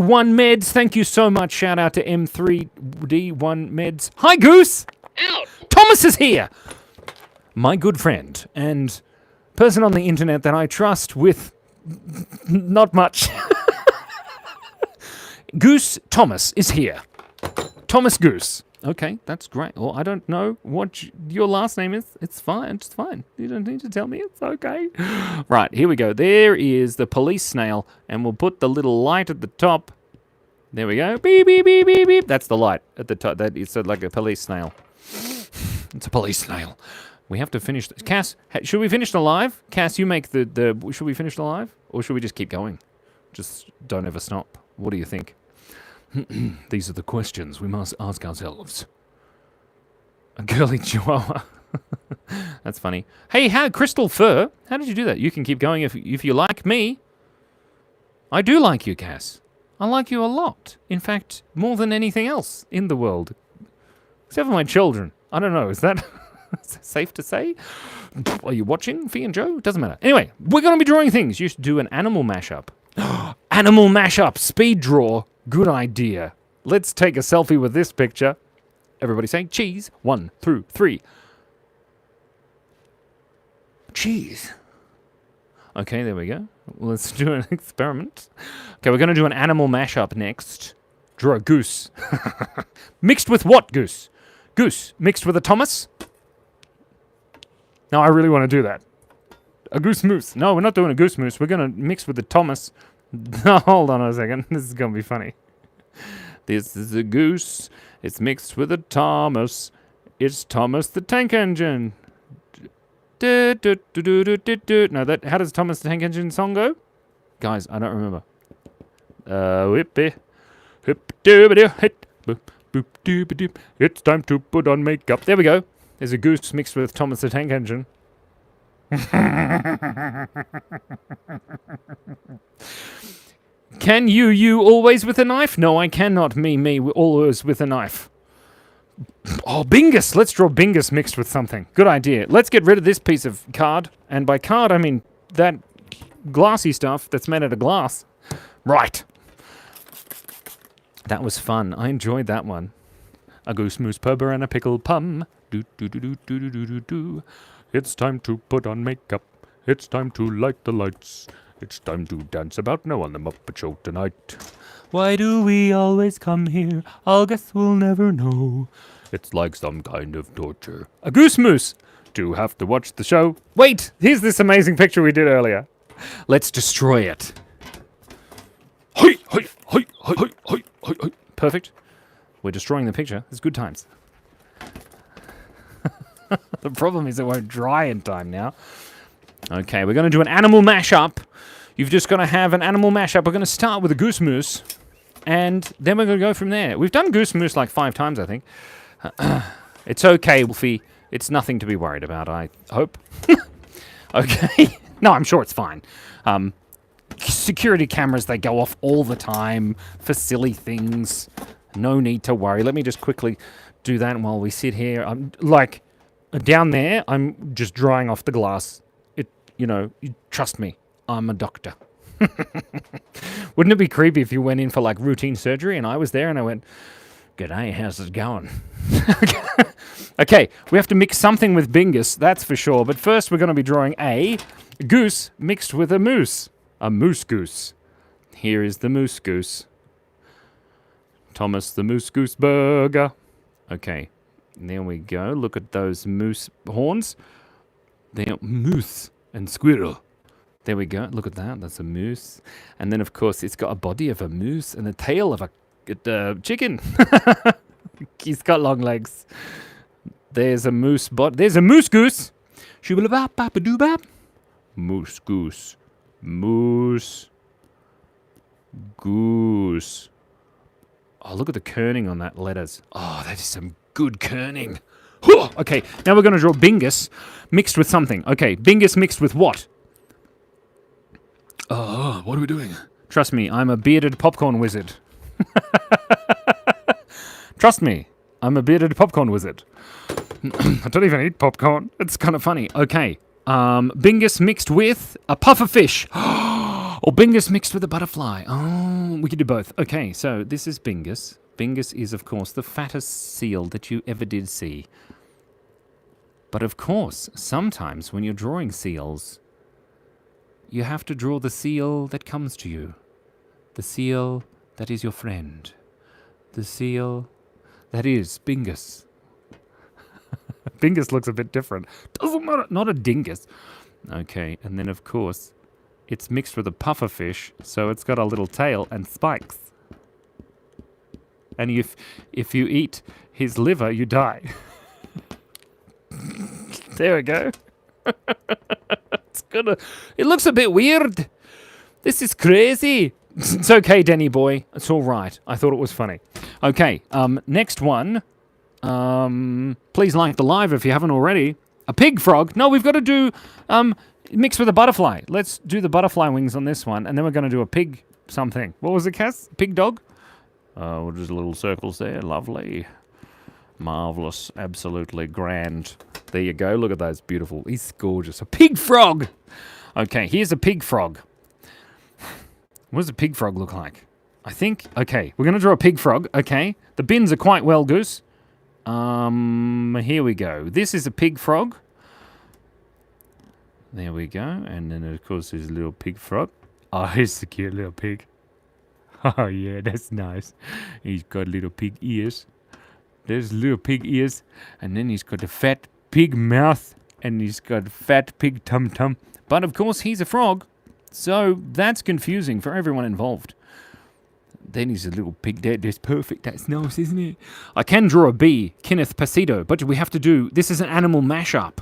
Meds, thank you so much. Shout out to M3D1 Meds. Hi, Goose! Out! Thomas is here! My good friend and person on the internet that I trust with not much. Goose Thomas is here. Thomas Goose. Okay, that's great. Well, I don't know what your last name is. It's fine. It's fine. You don't need to tell me. It's okay. Right, here we go. There is the police snail, and we'll put the little light at the top. There we go. Beep, beep, beep, beep, beep. That's the light at the top. That is like a police snail. It's a police snail. We have to finish this. Cass, should we finish the live? Cass, you make the... Should we finish the live? Or should we just keep going? Just don't ever stop. What do you think? These are the questions we must ask ourselves. A girly chihuahua. That's funny. Hey, Crystal Fur, how did you do that? You can keep going if you like me. I do like you, Cass. I like you a lot. In fact, more than anything else in the world. Except for my children. I don't know, is that safe to say? Are you watching, Fee and Joe? Doesn't matter. Anyway, we're going to be drawing things. You should do an animal mashup. Animal mashup, speed draw. Good idea. Let's take a selfie with this picture. Everybody say cheese. 1, 2, 3. Cheese. Okay, there we go. Let's do an experiment. Okay, we're going to do an animal mashup next. Draw a goose. Mixed with what goose? Goose mixed with a Thomas? No, I really want to do that. A goose moose. No, we're not doing a goose moose. We're going to mix with the Thomas. Hold on a second. This is going to be funny. This is a goose. It's mixed with a Thomas. It's Thomas the Tank Engine. No, how does Thomas the Tank Engine song go? Guys, I don't remember. It's time to put on makeup. There we go. There's a goose mixed with Thomas the Tank Engine. Can you always with a knife? No, I cannot. Me, always with a knife. Oh, Bingus. Let's draw Bingus mixed with something. Good idea. Let's get rid of this piece of card. And by card, I mean that glassy stuff that's made out of glass. Right. That was fun. I enjoyed that one. A goose moose pubber and a pickle pum. Do do do do do do do do. It's time to put on makeup. It's time to light the lights. It's time to dance about now on the Muppet Show tonight. Why do we always come here? I'll guess we'll never know. It's like some kind of torture. A goose moose! Do have to watch the show. Wait! Here's this amazing picture we did earlier. Let's destroy it. Hoi, hoi, hoi, hoi, hoi, hoi, hoi, hoi. Perfect. We're destroying the picture. It's good times. The problem is it won't dry in time now. Okay, we're going to do an animal mashup. You've just got to have an animal mashup. We're going to start with a goose moose, and then we're going to go from there. We've done goose moose like 5 times, I think. It's okay, Wolfie. It's nothing to be worried about, I hope. Okay. No, I'm sure it's fine. Security cameras, they go off all the time for silly things. No need to worry. Let me just quickly do that while we sit here. Down there, I'm just drying off the glass. Trust me, I'm a doctor. Wouldn't it be creepy if you went in for like routine surgery and I was there and I went, "G'day, how's it going?" Okay, we have to mix something with Bingus, that's for sure. But first we're going to be drawing a goose mixed with a moose. A moose goose. Here is the moose goose. Thomas the Moose Goose Burger. Okay, there we go. Look at those moose horns. They're moose and squirrel. There we go. Look at that. That's a moose. And then, of course, it's got a body of a moose and a tail of a chicken. He's got long legs. There's a moose There's a moose goose. Shoo-ba-da-bop-bop-a-doo-bop. Moose goose. Moose goose. Oh, look at the kerning on that letters. Oh, that is some good kerning. Okay, now we're going to draw Bingus mixed with something. Okay, Bingus mixed with what? Oh, what are we doing? Trust me, I'm a bearded popcorn wizard. Trust me, I'm a bearded popcorn wizard. I don't even eat popcorn. It's kind of funny. Okay, Bingus mixed with a puffer fish. Or Bingus mixed with a butterfly. Oh, we could do both. Okay, so this is Bingus. Bingus is, of course, the fattest seal that you ever did see. But of course, sometimes when you're drawing seals, you have to draw the seal that comes to you. The seal that is your friend. The seal that is Bingus. Bingus looks a bit different. Doesn't matter. Not a dingus. Okay, and then of course, it's mixed with a puffer fish, so it's got a little tail and spikes. And if you eat his liver, you die. There we go. It looks a bit weird. This is crazy. It's okay, Denny boy. It's all right. I thought it was funny. Okay, next one. Please like the live if you haven't already. A pig frog. No, we've got to do mixed with a butterfly. Let's do the butterfly wings on this one, and then we're going to do a pig something. What was it, Cass? Pig dog? Just little circles there. Lovely. Marvelous. Absolutely grand. There you go. Look at those beautiful. He's gorgeous. A pig frog. Okay, here's a pig frog. What does a pig frog look like? I think, okay, we're going to draw a pig frog. Okay, the bins are quite well, Goose. Here we go. This is a pig frog. There we go. And then, of course, there's a little pig frog. Oh, he's a cute little pig. Oh, yeah, that's nice. He's got little pig ears. There's little pig ears. And then he's got a fat pig mouth. And he's got fat pig tum-tum. But, of course, he's a frog. So that's confusing for everyone involved. Then he's a little pig there. That's perfect. That's nice, isn't it? I can draw a bee, Kenneth Pasito. But we have to do... This is an animal mashup.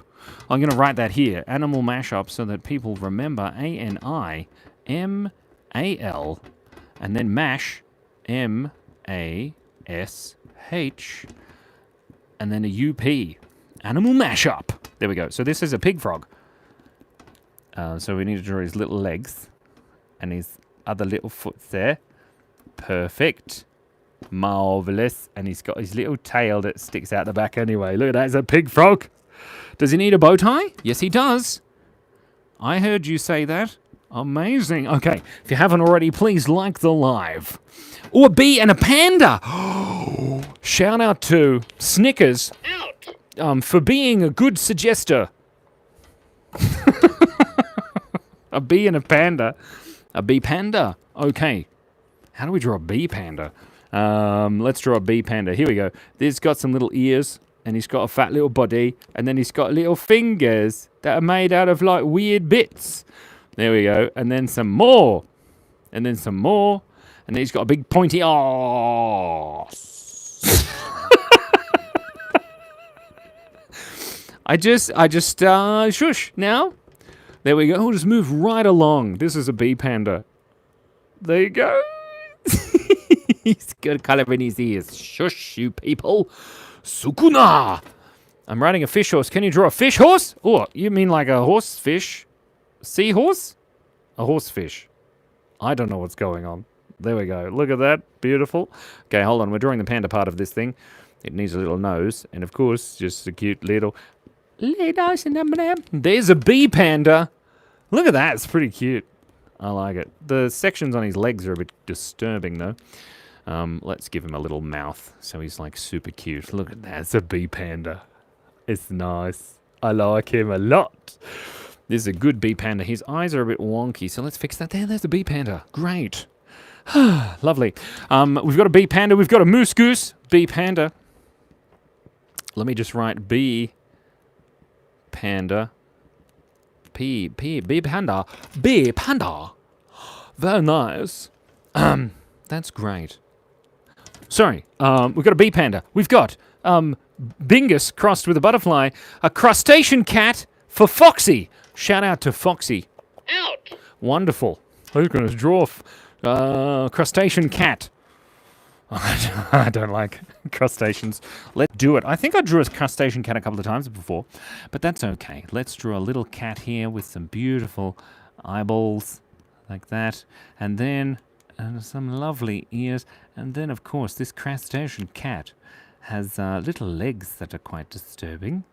I'm going to write that here. Animal mashup so that people remember A-N-I-M-A-L. And then mash, M-A-S-H. And then a U-P. Animal mashup. There we go. So this is a pig frog. So we need to draw his little legs. And his other little foot there. Perfect. Marvelous. And he's got his little tail that sticks out the back anyway. Look at that. It's a pig frog. Does he need a bow tie? Yes, he does. I heard you say that. Amazing. Okay, if you haven't already, please like the live. Oh, a bee and a panda. Shout out to Snickers for being a good suggester. A bee and a panda. A bee panda. Okay. How do we draw a bee panda? Let's draw a bee panda. Here we go. This got some little ears. And he's got a fat little body. And then he's got little fingers that are made out of, like, weird bits. There we go. And then some more. And then some more. And then he's got a big pointy arse. I just shush now. There we go. We'll just move right along. This is a bee panda. There you go. He's got colour in his ears. Shush, you people. Sukuna! I'm riding a fish horse. Can you draw a fish horse? Oh, you mean like a horse fish? Seahorse? A horse fish. I don't know what's going on. There we go. Look at that. Beautiful. Okay, hold on. We're drawing the panda part of this thing. It needs a little nose. And of course, just a cute little... There's a bee panda. Look at that. It's pretty cute. I like it. The sections on his legs are a bit disturbing, though. Let's give him a little mouth, so he's like super cute. Look at that, it's a bee panda. It's nice. I like him a lot. This is a good bee panda. His eyes are a bit wonky, so let's fix that. There's the bee panda. Great. Lovely. We've got a bee panda. We've got a moose goose. Bee panda. Let me just write bee panda. Bee panda. Bee panda. Very nice. That's great. Sorry, we've got a bee panda. We've got Bingus crossed with a butterfly. A crustacean cat for Foxy. Shout out to Foxy. Out. Wonderful. Who's going to draw crustacean cat? I don't like crustaceans. Let's do it. I think I drew a crustacean cat a couple of times before, but that's okay. Let's draw a little cat here with some beautiful eyeballs like that, and then some lovely ears, and then of course this crustacean cat has little legs that are quite disturbing,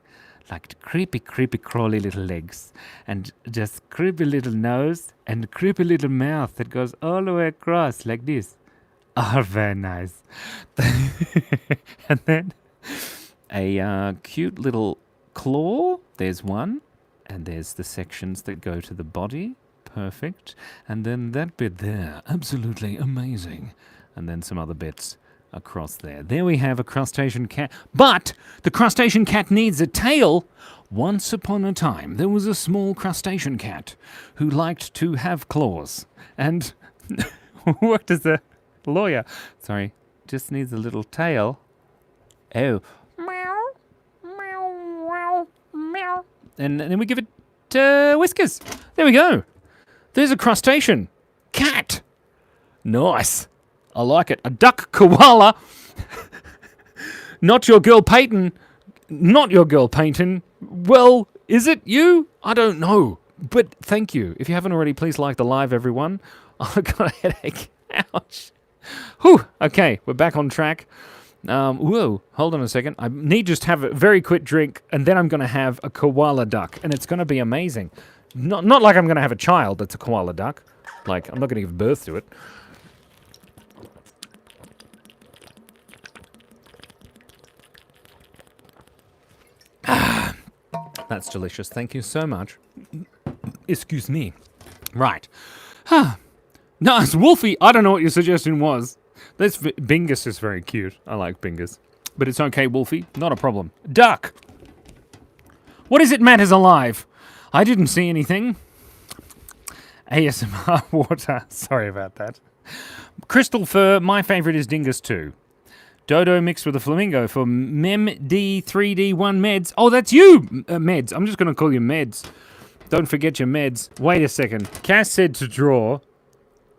like creepy crawly little legs, and just creepy little nose and creepy little mouth that goes all the way across like this. Oh, very nice. And then a cute little claw. There's one. And there's the sections that go to the body. Perfect. And then that bit there. Absolutely amazing. And then some other bits across there. There we have a crustacean cat. But the crustacean cat needs a tail. Once upon a time, there was a small crustacean cat who liked to have claws and worked as a lawyer. Sorry, just needs a little tail. Oh. Meow, meow, meow, meow. And then we give it whiskers. There we go. There's a crustacean cat. Nice. I like it. A duck koala. Not your girl Peyton. Not your girl Peyton. Well, is it you? I don't know. But thank you. If you haven't already, please like the live, everyone. I've got a headache. Ouch. Whew. Okay, we're back on track. Whoa, hold on a second. I need just have a very quick drink, and then I'm going to have a koala duck, and it's going to be amazing. Not like I'm going to have a child that's a koala duck. Like, I'm not going to give birth to it. Ah, that's delicious. Thank you so much. Excuse me. Right. Nice, Wolfie. I don't know what your suggestion was. Bingus is very cute. I like Bingus. But it's okay, Wolfie. Not a problem. Duck. What is it matters alive? I didn't see anything. ASMR water. Sorry about that. Crystal fur. My favorite is Dingus too. Dodo mixed with a flamingo for MEMD3D1 meds. Oh, that's you, meds. I'm just going to call you meds. Don't forget your meds. Wait a second. Cass said to draw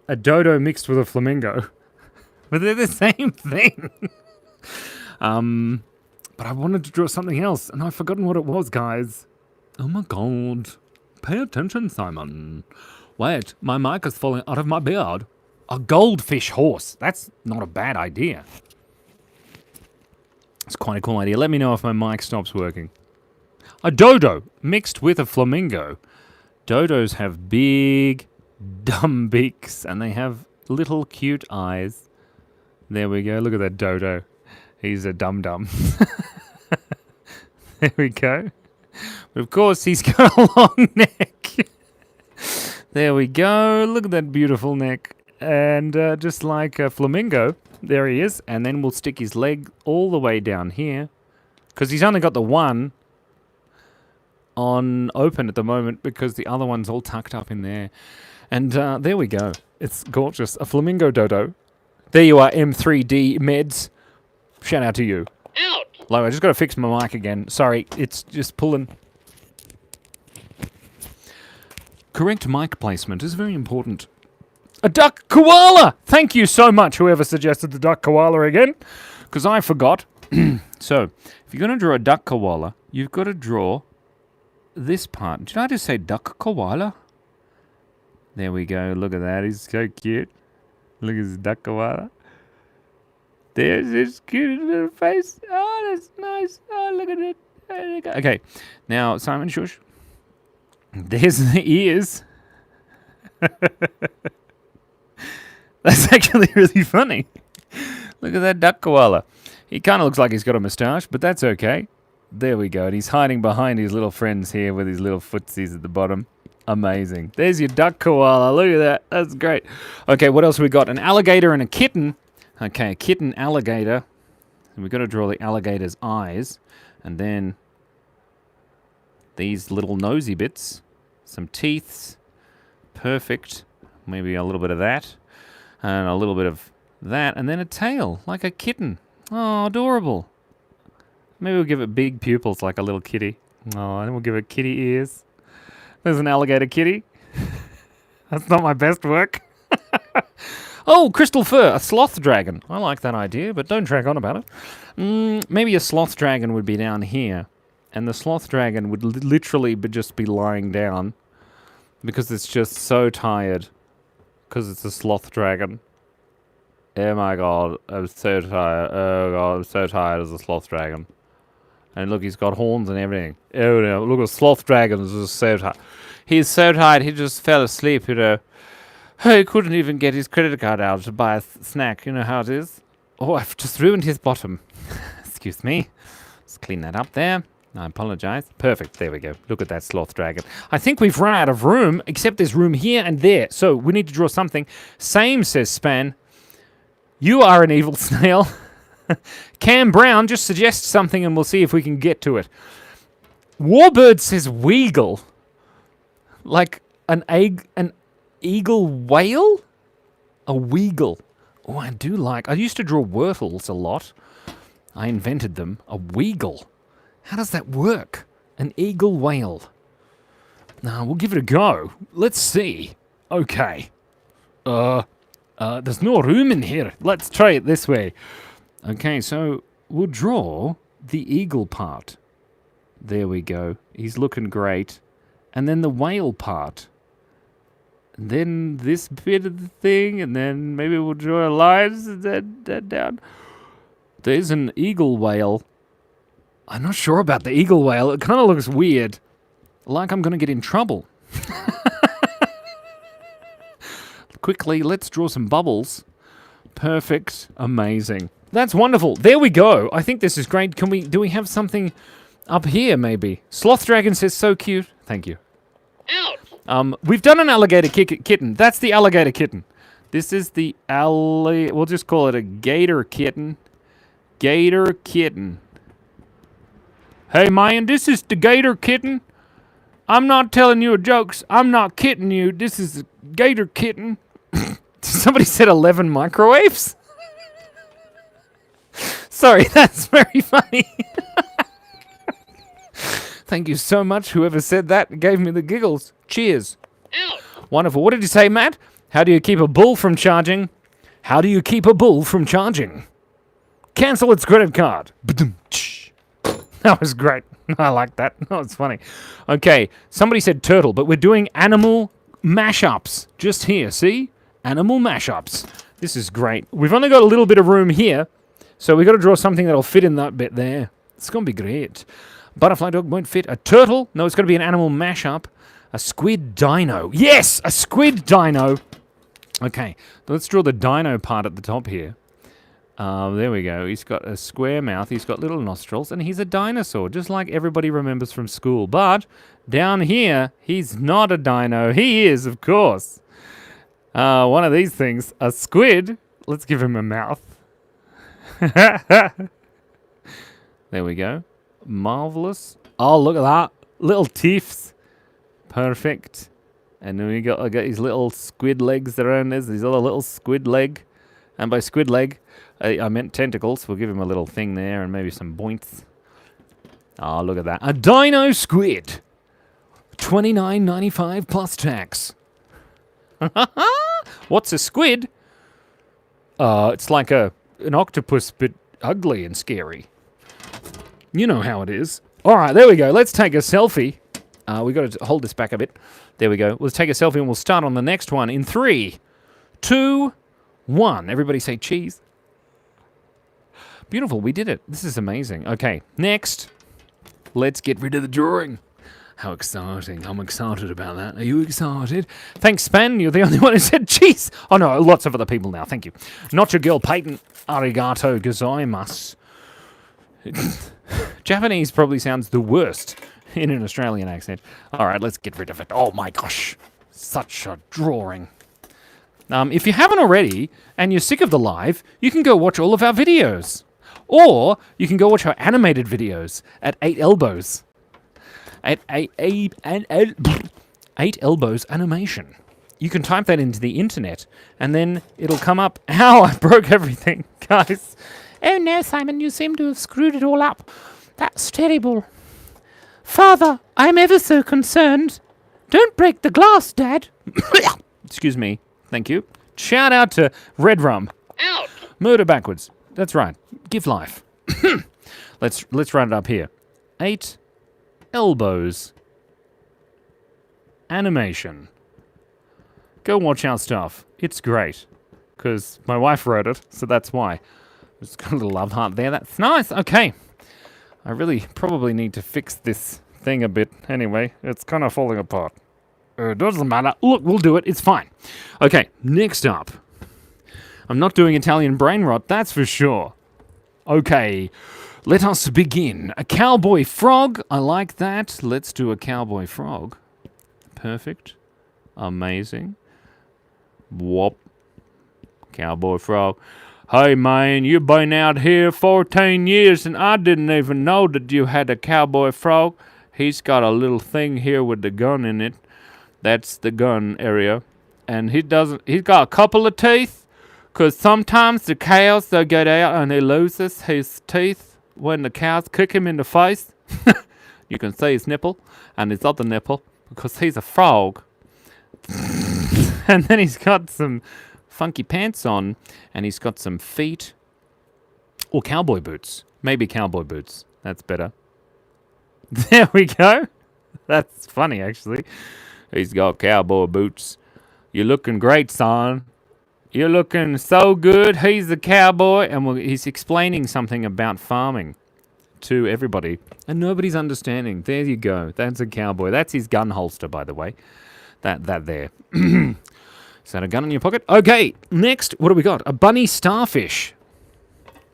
a dodo mixed with a flamingo. But they're the same thing. But I wanted to draw something else, and I've forgotten what it was, guys. Oh my god. Pay attention, Simon. Wait, my mic is falling out of my beard. A goldfish horse. That's not a bad idea. It's quite a cool idea. Let me know if my mic stops working. A dodo mixed with a flamingo. Dodos have big, dumb beaks, and they have little cute eyes. There we go. Look at that dodo. He's a dum-dum. There we go. But of course, he's got a long neck. There we go. Look at that beautiful neck. And just like a flamingo, there he is. And then we'll stick his leg all the way down here. Because he's only got the one on open at the moment because the other one's all tucked up in there. And there we go. It's gorgeous. A flamingo dodo. There you are, M3D meds. Shout out to you. Out! Low, I just got to fix my mic again. Sorry, it's just pulling. Correct mic placement is very important. A duck koala! Thank you so much, whoever suggested the duck koala again, because I forgot. So, if you're going to draw a duck koala, you've got to draw this part. Did I just say duck koala? There we go. Look at that. He's so cute. Look at his duck koala. There's his cute little face. Oh, that's nice. Oh, look at it. Okay. Now, Simon, shush. There's the ears. That's actually really funny. Look at that duck koala. He kind of looks like he's got a moustache, but that's okay. There we go. And he's hiding behind his little friends here with his little footsies at the bottom. Amazing. There's your duck koala. Look at that. That's great. Okay, what else have we got? An alligator and a kitten. Okay, a kitten alligator. And we've got to draw the alligator's eyes. And then these little nosy bits. Some teeth. Perfect. Maybe a little bit of that. And a little bit of that. And then a tail, like a kitten. Oh, adorable. Maybe we'll give it big pupils like a little kitty. Oh, and then we'll give it kitty ears. There's an alligator kitty. That's not my best work. Oh, crystal fur, a sloth dragon. I like that idea, but don't drag on about it. Maybe a sloth dragon would be down here, and the sloth dragon would literally just be lying down because it's just so tired because it's a sloth dragon. Oh my god, I'm so tired. Oh god, I'm so tired as a sloth dragon. And look, he's got horns and everything. Oh no, look, a sloth dragon is just so tired. He's so tired, he just fell asleep, you know. He couldn't even get his credit card out to buy a snack. You know how it is. Oh, I've just ruined his bottom. Excuse me. Let's clean that up there. I apologize. Perfect. There we go. Look at that sloth dragon. I think we've run out of room, except there's room here and there. So we need to draw something. Same, says Span. You are an evil snail. Cam Brown just suggests something and we'll see if we can get to it. Warbird says weagle. Like an eagle whale? A weagle. Oh, I do like... I used to draw wurtles a lot. I invented them. A weagle. How does that work? An eagle whale. Now, we'll give it a go. Let's see. Okay. There's no room in here. Let's try it this way. Okay, so we'll draw the eagle part. There we go. He's looking great. And then the whale part. And then this bit of the thing, and then maybe we'll draw lines and then down. There's an eagle whale. I'm not sure about the eagle whale. It kind of looks weird. Like I'm going to get in trouble. Quickly, let's draw some bubbles. Perfect. Amazing. That's wonderful. There we go. I think this is great. Do we have something up here, maybe? Sloth Dragon says, so cute. Thank you. Out. We've done an alligator kitten. That's the alligator kitten. This is the we'll just call it a gator kitten. Gator kitten. Hey, man, this is the gator kitten. I'm not telling you jokes. I'm not kidding you. This is the gator kitten. Somebody said 11 microwaves? Sorry, that's very funny. Thank you so much, whoever said that. It gave me the giggles. Cheers. Out. Wonderful. What did you say, Matt? How do you keep a bull from charging? How do you keep a bull from charging? Cancel its credit card. That was great. I like that. That was funny. Okay, somebody said turtle, but we're doing animal mashups. Just here, see? Animal mashups. This is great. We've only got a little bit of room here, so we've got to draw something that'll fit in that bit there. It's going to be great. Butterfly dog won't fit. A turtle? No, it's got to be an animal mashup. A squid dino. Yes! A squid dino. Okay, let's draw the dino part at the top here. There we go. He's got a square mouth. He's got little nostrils. And he's a dinosaur, just like everybody remembers from school. But down here, he's not a dino. He is, of course. One of these things. A squid. Let's give him a mouth. There we go. Marvelous. Oh, look at that. Little teeths. Perfect. And then I got his little squid legs around this. His other little squid leg. And by squid leg, I meant tentacles. We'll give him a little thing there and maybe some points. Oh, look at that. A dino squid. $29.95 plus tax. What's a squid? It's like an octopus, but ugly and scary. You know how it is. All right, there we go. Let's take a selfie. We got to hold this back a bit. There we go. Let's take a selfie and we'll start on the next one in 3, 2, 1. Everybody say cheese. Beautiful. We did it. This is amazing. Okay, next. Let's get rid of the drawing. How exciting. I'm excited about that. Are you excited? Thanks, Span. You're the only one who said cheese. Oh, no, lots of other people now. Thank you. Not your girl, Peyton. Arigato gozaimasu. Japanese probably sounds the worst in an Australian accent. All right, let's get rid of it. Oh, my gosh. Such a drawing. If you haven't already, and you're sick of the live, you can go watch all of our videos. Or you can go watch our animated videos at 8 Elbows. At 8 Elbows Animation. You can type that into the internet, and then it'll come up. Ow, I broke everything, guys. Oh no, Simon, you seem to have screwed it all up. That's terrible. Father, I'm ever so concerned. Don't break the glass, Dad. Excuse me. Thank you. Shout out to Red Rum. Out. Murder backwards. That's right. Give life. Let's write it up here. 8 elbows. Animation. Go watch our stuff. It's great. Because my wife wrote it, so that's why. It's got a little love heart there. That's nice. Okay. I really probably need to fix this thing a bit. Anyway, it's kind of falling apart. Doesn't matter. Look, we'll do it. It's fine. Okay, next up. I'm not doing Italian brain rot, that's for sure. Okay, let us begin. A cowboy frog. I like that. Let's do a cowboy frog. Perfect. Amazing. Whoop. Cowboy frog. Hey man, you've been out here 14 years and I didn't even know that you had a cowboy frog. He's got a little thing here with the gun in it. That's the gun area. And he's got a couple of teeth. Because sometimes the cows, they get out and he loses his teeth when the cows kick him in the face. You can see his nipple and his other nipple because he's a frog. And then he's got some funky pants on and he's got some feet. Or cowboy boots. Maybe cowboy boots. That's better. There we go. That's funny, actually. He's got cowboy boots. You're looking great, son. You're looking so good. He's the cowboy. And he's explaining something about farming to everybody. And nobody's understanding. There you go. That's a cowboy. That's his gun holster, by the way. That there. Is that a gun in your pocket? Okay, next. What do we got? A bunny starfish.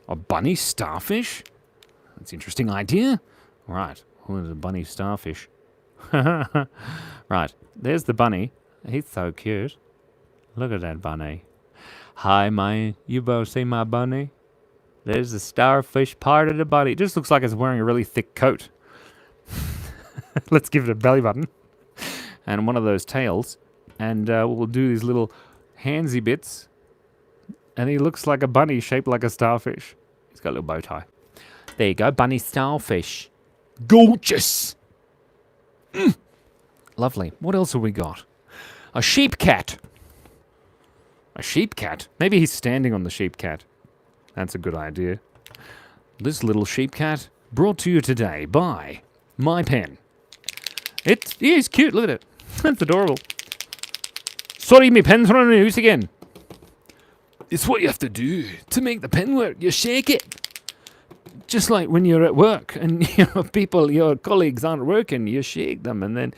A bunny starfish? That's an interesting idea. Right. What is a bunny starfish? Right. There's the bunny. He's so cute. Look at that bunny. Hi, man. You both see my bunny? There's the starfish part of the bunny. It just looks like it's wearing a really thick coat. Let's give it a belly button. And one of those tails. And we'll do these little handsy bits. And he looks like a bunny shaped like a starfish. He's got a little bow tie. There you go. Bunny starfish. Gorgeous. Lovely. What else have we got? A sheep cat. A sheep cat? Maybe he's standing on the sheep cat. That's a good idea. This little sheep cat brought to you today by My Pen. He's cute. Look at it. That's adorable. Sorry, my pen's running loose again. It's what you have to do to make the pen work. You shake it. Just like when you're at work and your colleagues aren't working, you shake them and then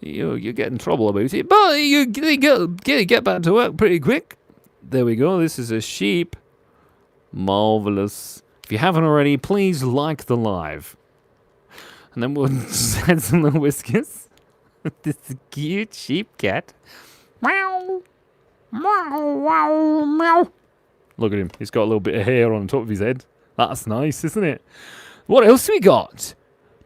you get in trouble about it. But you get back to work pretty quick. There we go. This is a sheep. Marvelous. If you haven't already, please like the live. And then we'll add some little whiskers. This cute sheep cat. Meow. Meow, meow, meow. Look at him. He's got a little bit of hair on top of his head. That's nice, isn't it? What else we got?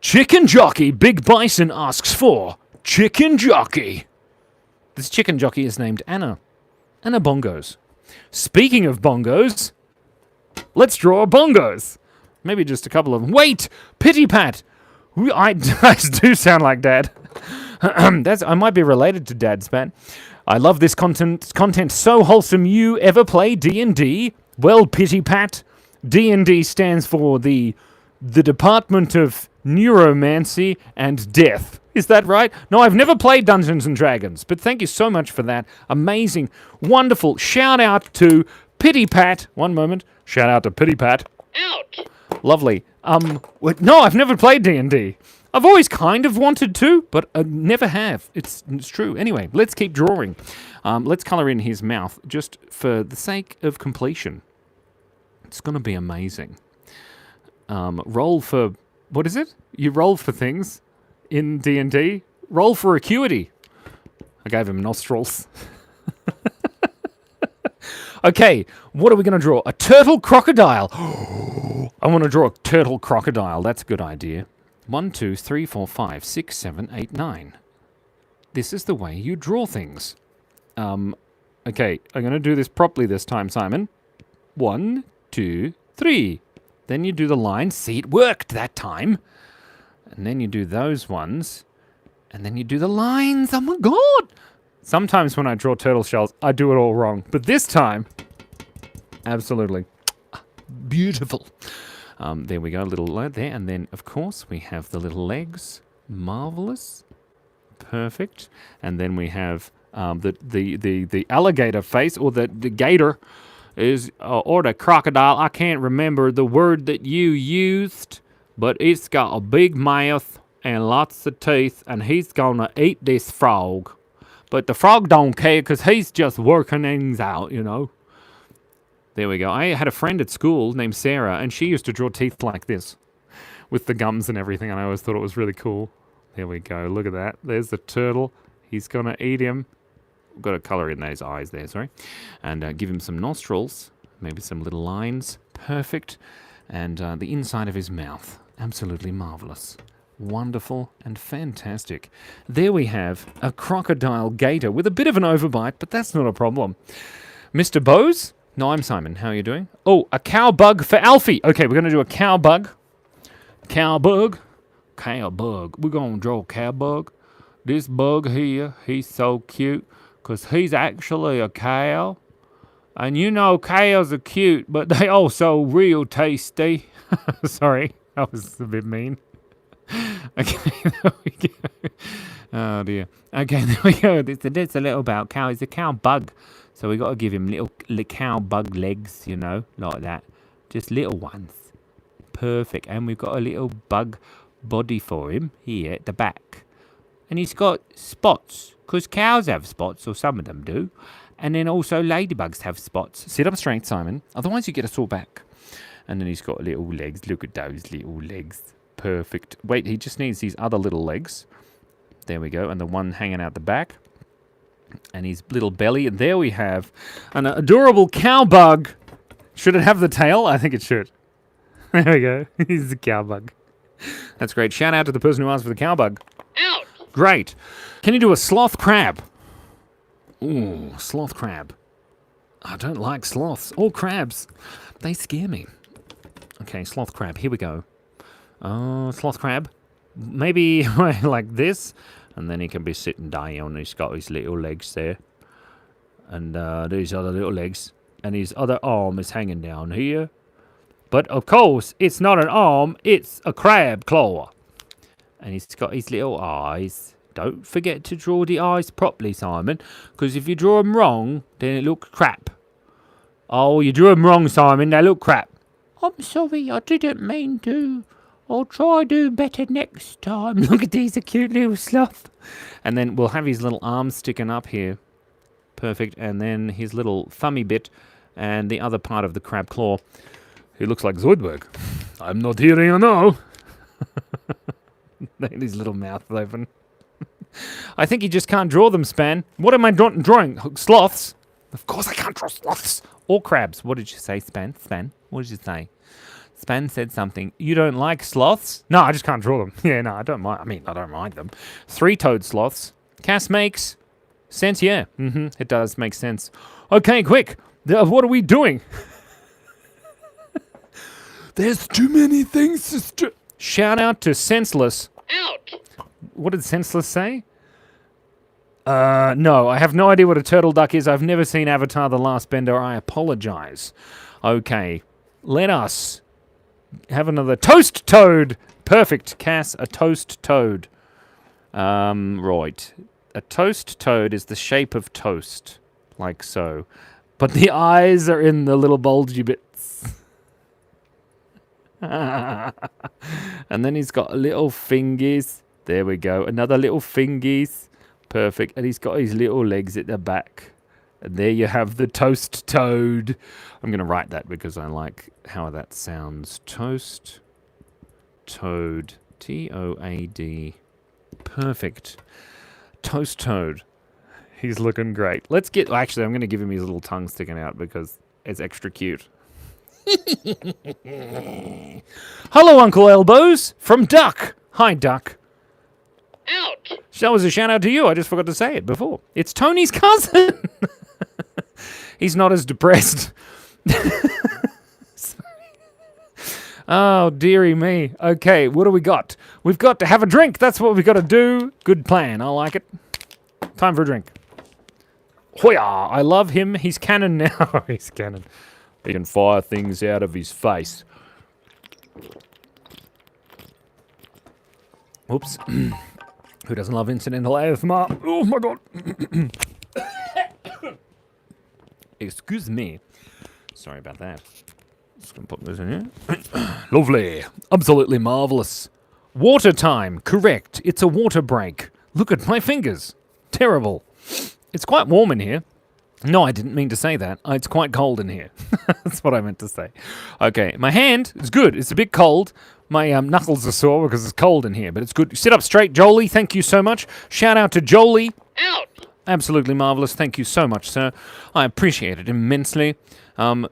Chicken jockey. Big Bison asks for chicken jockey. This chicken jockey is named Anna. Anna Bongos. Speaking of bongos, let's draw bongos. Maybe just a couple of them. Wait! Pity Pat. I do sound like Dad. I might be related to Dad's Pat. I love this content so wholesome. You ever play D&D? Well, Pity Pat, D&D stands for the Department of Neuromancy and Death. Is that right? No, I've never played Dungeons and Dragons, but thank you so much for that. Amazing, wonderful. Shout out to Pity Pat. One moment. Shout out to Pity Pat. Out. Lovely. No, I've never played D&D. I've always kind of wanted to, but I never have. It's true. Anyway, let's keep drawing. Let's colour in his mouth just for the sake of completion. It's going to be amazing. Roll for... What is it? You roll for things in D&D? Roll for acuity. I gave him nostrils. Okay, what are we going to draw? A turtle crocodile. I want to draw a turtle crocodile. That's a good idea. 1, 2, 3, 4, 5, 6, 7, 8, 9. This is the way you draw things. Okay, I'm going to do this properly this time, Simon. 1, 2, 3. Then you do the line. See, it worked that time. And then you do those ones. And then you do the lines. Oh my God! Sometimes when I draw turtle shells, I do it all wrong. But this time, absolutely beautiful. There we go, a little load there. And then, of course, we have the little legs. Marvelous. Perfect. And then we have the alligator face, or the gator, is or the crocodile. I can't remember the word that you used, but it's got a big mouth and lots of teeth, and he's gonna eat this frog. But the frog don't care because he's just working things out, you know. There we go. I had a friend at school named Sarah, and she used to draw teeth like this with the gums and everything, and I always thought it was really cool. There we go. Look at that. There's the turtle. He's gonna eat him. Got to colour in those eyes there, sorry. And give him some nostrils, maybe some little lines. Perfect. And the inside of his mouth. Absolutely marvellous. Wonderful and fantastic. There we have a crocodile gator with a bit of an overbite, but that's not a problem. Mr. Bose? No, I'm Simon. How are you doing? Oh, a cowbug for Alfie. Okay, we're going to do a cowbug. Cowbug. Cowbug. We're going to draw a cowbug. This bug here, he's so cute. Because he's actually a cow. And you know cows are cute, but they also real tasty. Sorry, that was a bit mean. Okay, there we go. Oh dear. Okay, there we go. It's a little about cow. He's a cow bug. So we got to give him little cow bug legs, you know, like that. Just little ones. Perfect. And we've got a little bug body for him here at the back. And he's got spots. Because cows have spots, or some of them do. And then also ladybugs have spots. Sit up straight, Simon. Otherwise you get us all back. And then he's got little legs. Look at those little legs. Perfect. Wait, he just needs these other little legs. There we go. And the one hanging out the back. And his little belly. And there we have an adorable cowbug. Should it have the tail? I think it should. There we go. He's a cowbug. That's great. Shout out to the person who asked for the cowbug. Out. Great. Can you do a sloth crab? Ooh, sloth crab. I don't like sloths or crabs. They scare me. Okay, sloth crab. Here we go. Oh, sloth crab. Maybe like this. And then he can be sitting down. He's got his little legs there. And these other little legs. And his other arm is hanging down here. But, of course, it's not an arm. It's a crab claw. And he's got his little eyes. Don't forget to draw the eyes properly, Simon. Because if you draw them wrong, then it looks crap. Oh, you drew them wrong, Simon. They look crap. I'm sorry. I didn't mean to. I'll try do better next time. Look at these, a cute little sloth. And then we'll have his little arms sticking up here. Perfect. And then his little thummy bit. And the other part of the crab claw. He looks like Zoidberg. I'm not hearing you now. His little mouth open. I think you just can't draw them, Span. What am I drawing? Sloths? Of course I can't draw sloths. Or crabs. What did you say, Span? Span? What did you say? Span said something. You don't like sloths? No, I just can't draw them. Yeah, no, I don't mind. I mean, I don't mind them. Three-toed sloths. Cass makes sense, yeah. It does make sense. Okay, quick. What are we doing? There's too many things to... Shout out to Senseless. Out. What did Senseless say? No, I have no idea what a turtle duck is. I've never seen Avatar The Last Bender. I apologize. Okay, let us have another toast toad. Perfect, Cass, a toast toad. Right. A toast toad is the shape of toast, like so. But the eyes are in the little bulgy bits. And then he's got little fingies. There we go. Another little fingies. Perfect. And he's got his little legs at the back. And there you have the toast toad. I'm going to write that because I like how that sounds. Toast toad. T-O-A-D. Perfect. Toast toad. He's looking great. Let's get... Actually, I'm going to give him his little tongue sticking out because it's extra cute. Hello, Uncle Elbows from Duck. Hi, Duck. Out. That was a shout out to you. I just forgot to say it before. It's Tony's cousin. He's not as depressed. Oh, dearie me. Okay, what do we got? We've got to have a drink. That's what we've got to do. Good plan. I like it. Time for a drink. Hoya! I love him. He's cannon now. He's cannon. He can fire things out of his face. Oops. Who doesn't love incidental ASMR? Oh my god. Excuse me. Sorry about that. Just gonna put this in here. Lovely. Absolutely marvelous. Water time. Correct. It's a water break. Look at my fingers. Terrible. It's quite warm in here. No, I didn't mean to say that. It's quite cold in here. That's what I meant to say. Okay, my hand is good. It's a bit cold. My knuckles are sore because it's cold in here, but it's good. Sit up straight, Jolie. Thank you so much. Shout out to Jolie. Out! Absolutely marvelous. Thank you so much, sir. I appreciate it immensely.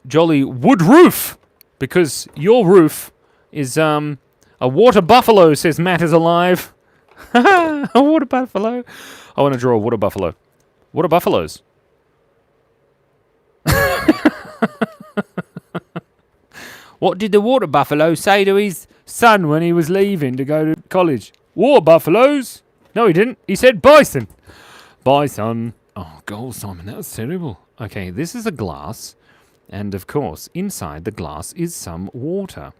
Jolly wood roof, because your roof is a water buffalo, says Matt is alive. A water buffalo. I want to draw a water buffalo. What are buffaloes? What did the water buffalo say to his son when he was leaving to go to college? Water buffaloes? No, he didn't. He said bison. Bison. Oh, goal, Simon. That was terrible. Okay, this is a glass. And, of course, inside the glass is some water.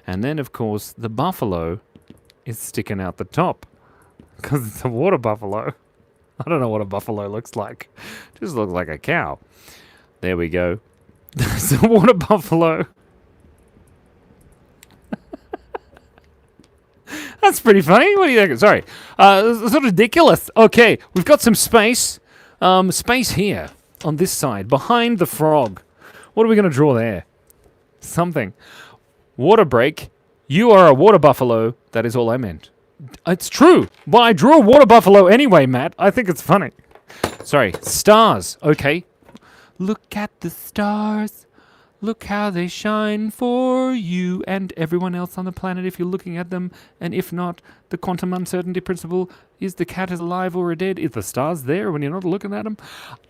And then, of course, the buffalo is sticking out the top. Because it's a water buffalo. I don't know what a buffalo looks like. It just looks like a cow. There we go. There's a water buffalo. That's pretty funny. What do you think? Sorry. It's sort of ridiculous. Okay, we've got some space. Space here on this side, behind the frog. What are we going to draw there? Something. Water break. You are a water buffalo. That is all I meant. It's true. Well, I drew a water buffalo anyway, Matt. I think it's funny. Sorry. Stars. Okay. Look at the stars. Look how they shine for you and everyone else on the planet if you're looking at them. And if not, the quantum uncertainty principle, is the cat alive or dead? Is the stars there when you're not looking at them?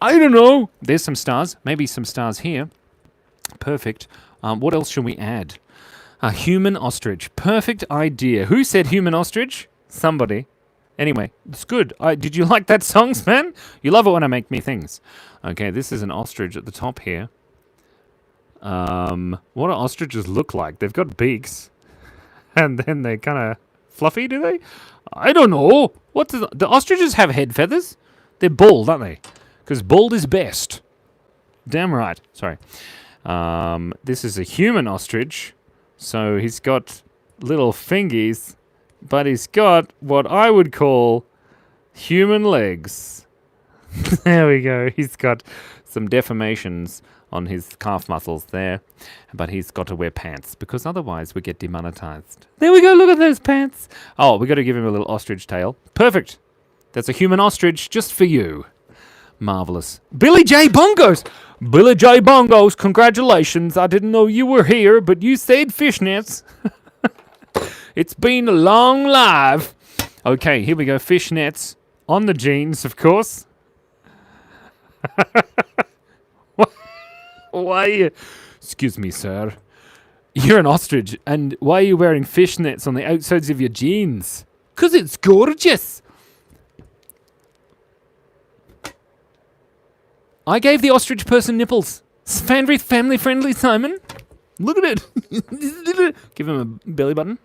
I don't know. There's some stars. Maybe some stars here. Perfect. What else should we add? A human ostrich. Perfect idea. Who said human ostrich? Somebody. Anyway, it's good. Did you like that song, man? You love it when I make me things. Okay, this is an ostrich at the top here. What do ostriches look like? They've got beaks. And then they're kind of fluffy, do they? I don't know. What do the ostriches have head feathers? They're bald, aren't they? Because bald is best. Damn right. Sorry. This is a human ostrich. So he's got little fingies, but he's got what I would call human legs. There we go. He's got some deformations on his calf muscles there, but he's got to wear pants because otherwise we get demonetized. There we go. Look at those pants. Oh, we got to give him a little ostrich tail. Perfect. That's a human ostrich just for you. Marvelous. Billy J. Bongos. Billy J. Bongos, congratulations. I didn't know you were here, but you said fishnets. It's been a long life. Okay, here we go. Fishnets on the jeans, of course. Why are you... Excuse me, sir. You're an ostrich, and why are you wearing fishnets on the outsides of your jeans? 'Cause it's gorgeous. I gave the ostrich person nipples. It's family friendly, Simon. Look at it. Give him a belly button.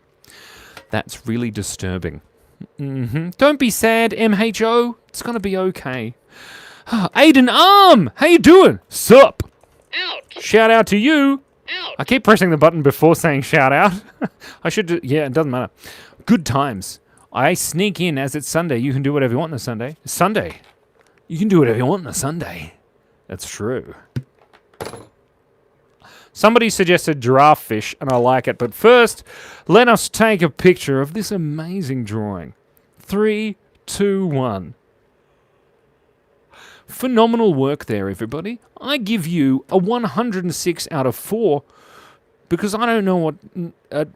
That's really disturbing. Don't be sad, MHO. It's going to be okay. Aiden Arm, how you doing? Sup? Out! Shout out to you. Out! I keep pressing the button before saying shout out. I should do, yeah, it doesn't matter. Good times. I sneak in as it's Sunday. You can do whatever you want on a Sunday. It's Sunday. You can do whatever you want on a Sunday. That's true. Somebody suggested giraffe fish, and I like it. But first, let us take a picture of this amazing drawing. 3, 2, 1. Phenomenal work there, everybody. I give you a 106 out of 4 because I don't know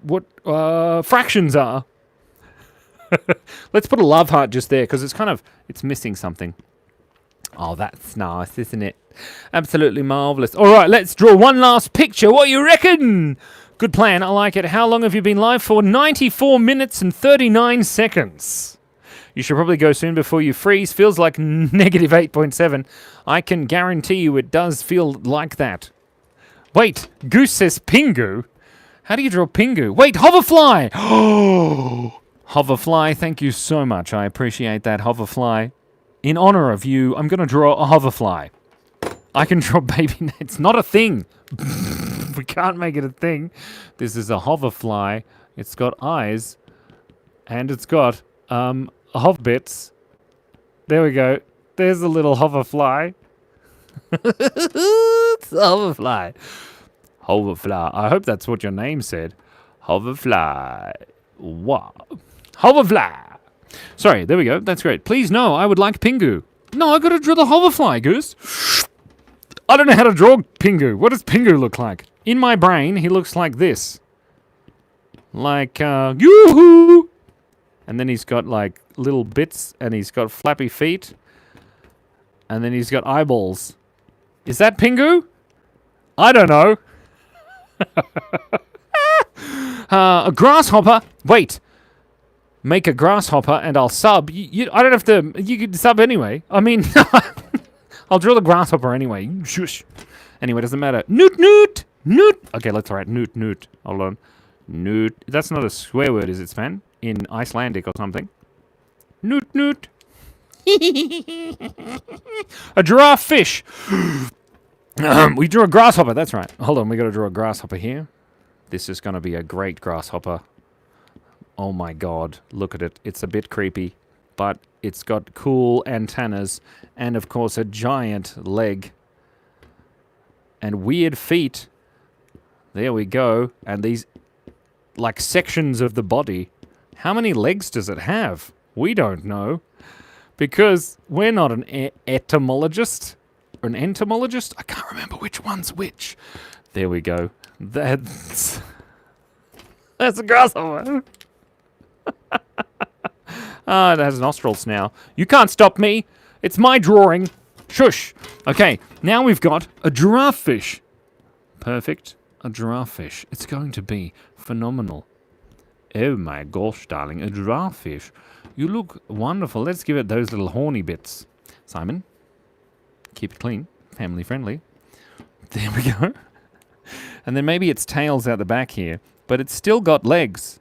what fractions are. Let's put a love heart just there because it's missing something. Oh, that's nice, isn't it? Absolutely marvellous. All right, let's draw one last picture. What you reckon? Good plan. I like it. How long have you been live for? 94 minutes and 39 seconds. You should probably go soon before you freeze. Feels like negative 8.7. I can guarantee you it does feel like that. Wait, Goose says pingu. How do you draw pingu? Wait, Hoverfly! Oh, Hoverfly, thank you so much. I appreciate that, Hoverfly. In honor of you, I'm going to draw a Hoverfly. I can draw baby... It's not a thing. We can't make it a thing. This is a Hoverfly. It's got eyes. And it's got hover bits. There we go. There's a little Hoverfly. It's a Hoverfly. Hoverfly. I hope that's what your name said. Hoverfly. Wow. Hoverfly. Sorry, there we go. That's great. Please, no, I would like pingu. No, I gotta draw the Hoverfly, Goose. I don't know how to draw pingu. What does pingu look like? In my brain, he looks like this. Like, yoo-hoo! And then he's got, like, little bits, and he's got flappy feet. And then he's got eyeballs. Is that pingu? I don't know. A grasshopper. Wait. Make a grasshopper, and I'll sub. I don't have to... You could sub anyway. I mean... I'll draw the grasshopper anyway. Shush. Anyway, doesn't matter. Noot, noot, noot. Okay, let's write noot, noot. Hold on. Noot. That's not a swear word, is it, Span? In Icelandic or something. Noot, noot. A giraffe fish. We drew a grasshopper. That's right. Hold on, we got to draw a grasshopper here. This is going to be a great grasshopper. Oh my god. Look at it. It's a bit creepy. But it's got cool antennas and, of course, a giant leg and weird feet. There we go. And these, like, sections of the body. How many legs does it have? We don't know. Because we're not an etymologist. Or an entomologist. I can't remember which one's which. There we go. That's a grasshopper. Ah, it has nostrils now. You can't stop me. It's my drawing. Shush. Okay, now we've got a giraffe fish. Perfect. A giraffe fish. It's going to be phenomenal. Oh my gosh, darling. A giraffe fish. You look wonderful. Let's give it those little horny bits. Simon, keep it clean. Family friendly. There we go. And then maybe its tail's out the back here. But it's still got legs.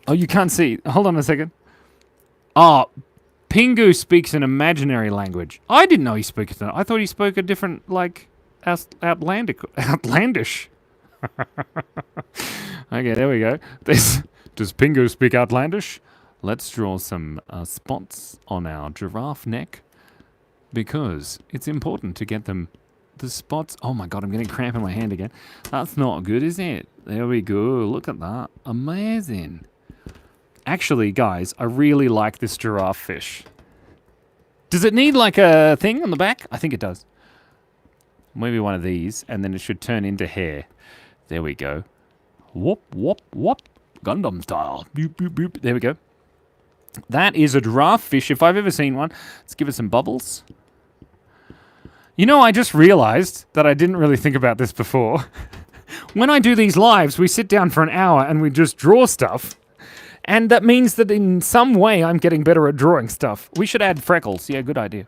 Oh, you can't see. Hold on a second. Oh, Pingu speaks an imaginary language. I didn't know he spoke it. I thought he spoke a different, like, outlandish. Okay, there we go. Does Pingu speak outlandish? Let's draw some spots on our giraffe neck because it's important to get them the spots. Oh my god, I'm getting cramp in my hand again. That's not good, is it? There we go. Look at that. Amazing. Actually, guys, I really like this giraffe fish. Does it need like a thing on the back? I think it does. Maybe one of these, and then it should turn into hair. There we go. Whoop, whoop, whoop. Gundam style. Boop, boop, boop. There we go. That is a giraffe fish, if I've ever seen one. Let's give it some bubbles. You know, I just realized that I didn't really think about this before. When I do these lives, we sit down for an hour and we just draw stuff. And that means that in some way I'm getting better at drawing stuff. We should add freckles. Yeah, good idea.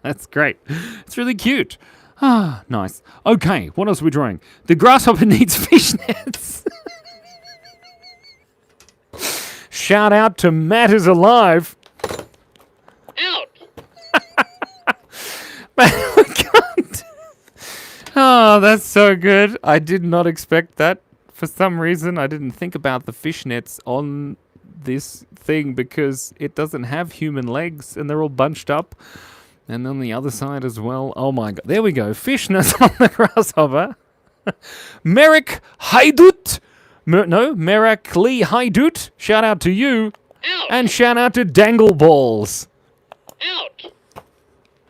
That's great. It's really cute. Ah, nice. Okay, what else are we drawing? The grasshopper needs fishnets. Shout out to Matt is alive. Out! I can't. Oh, that's so good. I did not expect that. For some reason, I didn't think about the fishnets on this thing because it doesn't have human legs and they're all bunched up. And on the other side as well. Oh my god. There we go. Fishnets on the grasshopper. Merrick Haidut. Merakli Haidut. Shout out to you. Out! And shout out to Dangle Balls. Out!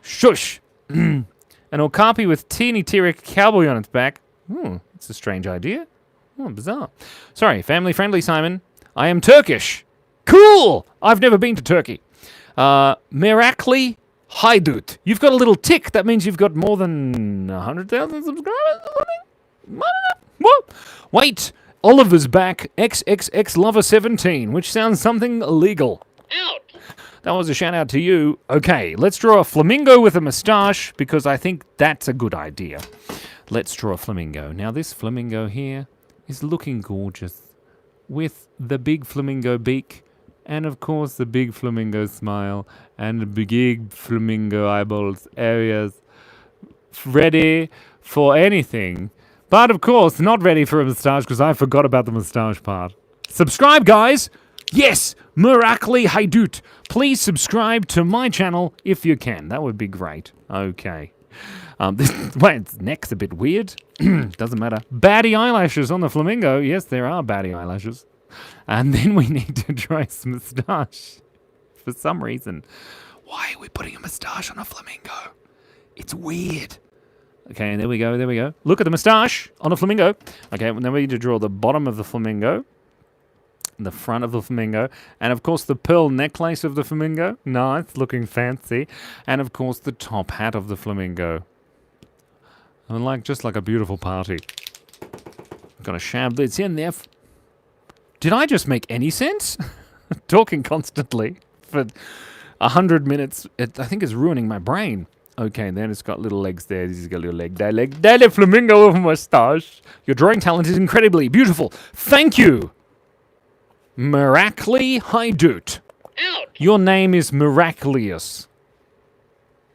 Shush. An okapi with teeny T-Rex cowboy on its back. It's a strange idea. Oh, bizarre. Sorry, family friendly, Simon. I am Turkish. Cool! I've never been to Turkey. Merakli Haidut. You've got a little tick. That means you've got more than 100,000 subscribers or something? What? Wait. Oliver's back, XXX Lover 17, which sounds something illegal. Out. That was a shout out to you. Okay, let's draw a flamingo with a moustache because I think that's a good idea. Let's draw a flamingo. Now this flamingo here is looking gorgeous with the big flamingo beak and of course the big flamingo smile and the big flamingo eyeballs areas. Ready for anything. But of course, not ready for a moustache because I forgot about the moustache part. Subscribe, guys! Yes! Mirakli Haidut! Please subscribe to my channel if you can. That would be great. Okay. Its neck's a bit weird. Doesn't matter. Batty eyelashes on the flamingo. Yes, there are batty eyelashes. And then we need to draw his moustache. For some reason. Why are we putting a moustache on a flamingo? It's weird. Okay, there we go, there we go. Look at the moustache on a flamingo. Okay, well, then we need to draw the bottom of the flamingo, the front of the flamingo, and of course the pearl necklace of the flamingo. Nice, looking fancy. And of course the top hat of the flamingo. And just like a beautiful party. Got to shab this in there. Did I just make any sense? Talking constantly for 100 minutes, I think it's ruining my brain. Okay, then it's got little legs there. This has got a little leg. That flamingo with a mustache. Your drawing talent is incredibly beautiful. Thank you. Mirakli Haidut. Out. Your name is miraculous.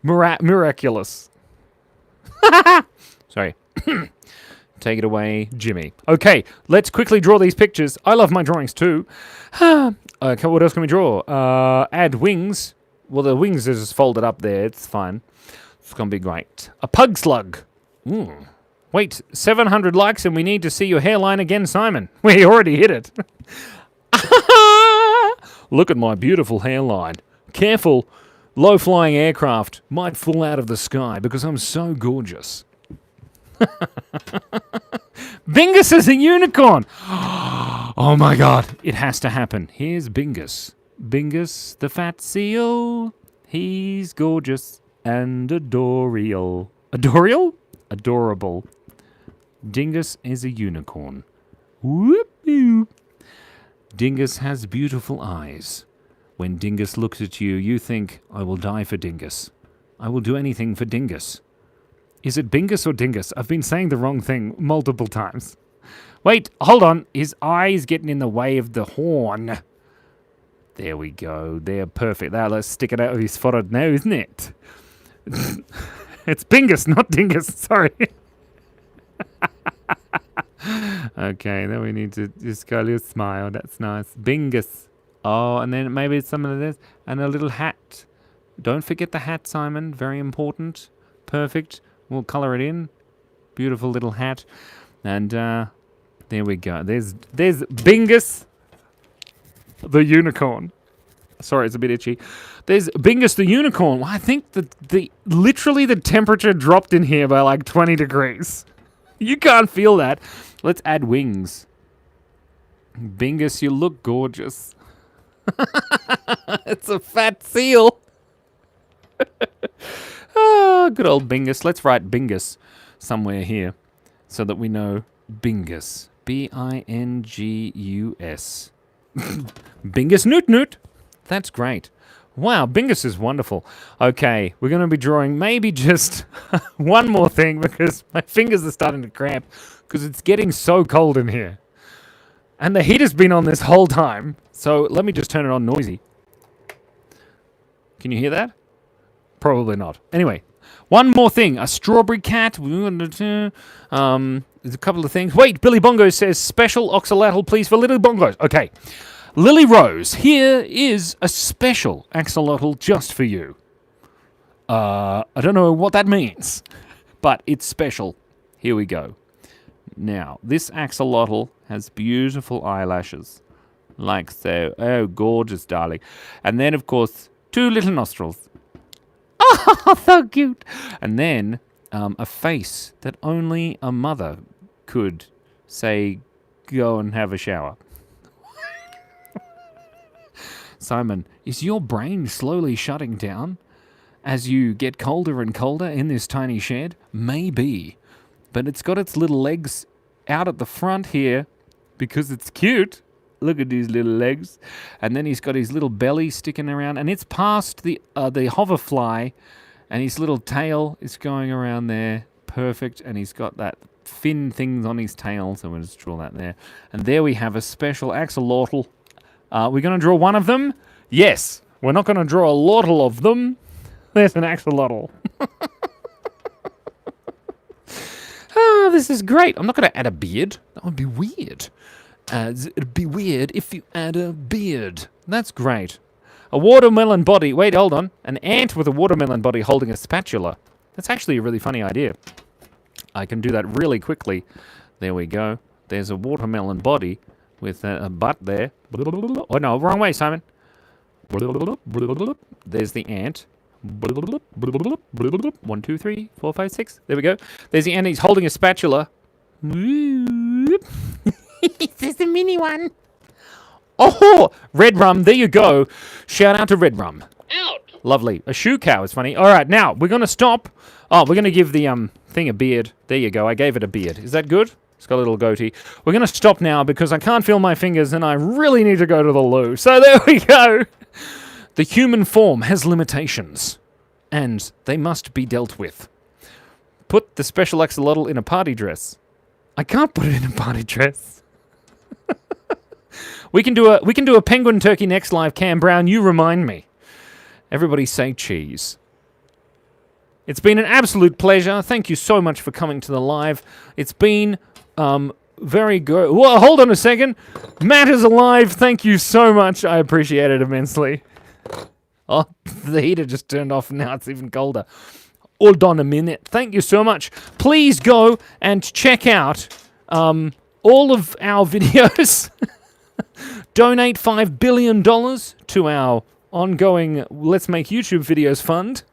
Miraculous. Sorry. Take it away, Jimmy. Okay, let's quickly draw these pictures. I love my drawings too. Okay, what else can we draw? Add wings. Well, the wings are just folded up there. It's fine. It's going to be great. A pug slug. Ooh. Wait, 700 likes and we need to see your hairline again, Simon. We already hit it. Look at my beautiful hairline. Careful, low-flying aircraft might fall out of the sky because I'm so gorgeous. Bingus is a unicorn. Oh my god, it has to happen. Here's Bingus. Bingus, the fat seal. He's gorgeous and adorial. Adorial? Adorable. Dingus is a unicorn. Whoop-whoop. Dingus has beautiful eyes. When Dingus looks at you, you think, I will die for Dingus. I will do anything for Dingus. Is it Bingus or Dingus? I've been saying the wrong thing multiple times. Wait, hold on. His eye's getting in the way of the horn. There we go. They're perfect. Now let's stick it out of his forehead now, isn't it? It's Bingus, not Dingus. Sorry. Okay, then we need to just go a little smile. That's nice. Bingus. Oh, and then maybe some of this. And a little hat. Don't forget the hat, Simon. Very important. Perfect. We'll colour it in. Beautiful little hat. And there we go. There's Bingus the unicorn. Sorry, it's a bit itchy. There's Bingus the unicorn. Well, I think that literally the temperature dropped in here by like 20 degrees. You can't feel that. Let's add wings. Bingus, you look gorgeous. It's a fat seal. Oh, good old Bingus. Let's write Bingus somewhere here so that we know Bingus. B-I-N-G-U-S. Bingus Noot Noot. That's great. Wow, Bingus is wonderful. Okay, we're going to be drawing maybe just one more thing because my fingers are starting to cramp because it's getting so cold in here. And the heat has been on this whole time. So let me just turn it on noisy. Can you hear that? Probably not. Anyway, one more thing. A strawberry cat. There's a couple of things. Wait, Billy Bongo says special oxalotl please for Little Bongos. Okay. Lily Rose, here is a special axolotl just for you. I don't know what that means, but it's special. Here we go. Now, this axolotl has beautiful eyelashes, like so. Oh, gorgeous, darling. And then, of course, two little nostrils. Oh, so cute. And then a face that only a mother could say, go and have a shower. Simon, is your brain slowly shutting down as you get colder and colder in this tiny shed? Maybe. But it's got its little legs out at the front here, because it's cute. Look at these little legs. And then he's got his little belly sticking around. And it's past the hoverfly. And his little tail is going around there. Perfect. And he's got that fin things on his tail. So we'll just draw that there. And there we have a special axolotl. We're going to draw one of them? Yes. We're not going to draw a lotl of them. There's an axolotl. Oh, this is great. I'm not going to add a beard. That would be weird. It'd be weird if you add a beard. That's great. A watermelon body. Wait, hold on. An ant with a watermelon body holding a spatula. That's actually a really funny idea. I can do that really quickly. There we go. There's a watermelon body with a butt there. Oh, no, wrong way, Simon. There's the ant. 1, 2, 3, 4, 5, 6. There we go. There's the ant. He's holding a spatula. There's the mini one. Oh, Red Rum. There you go. Shout out to Red Rum. Out. Lovely. A shoe cow is funny. All right, now we're going to stop. Oh, we're going to give the thing a beard. There you go. I gave it a beard. Is that good? It's got a little goatee. We're going to stop now because I can't feel my fingers and I really need to go to the loo. So there we go. The human form has limitations and they must be dealt with. Put the special axolotl in a party dress. I can't put it in a party dress. We can do a penguin turkey next live, Cam Brown. You remind me. Everybody say cheese. It's been an absolute pleasure. Thank you so much for coming to the live. It's been very good. Well, hold on a second. Matt is alive. Thank you so much. I appreciate it immensely. Oh, the heater just turned off. Now it's even colder. Hold on a minute. Thank you so much. Please go and check out all of our videos. Donate $5 billion to our ongoing Let's Make YouTube Videos fund.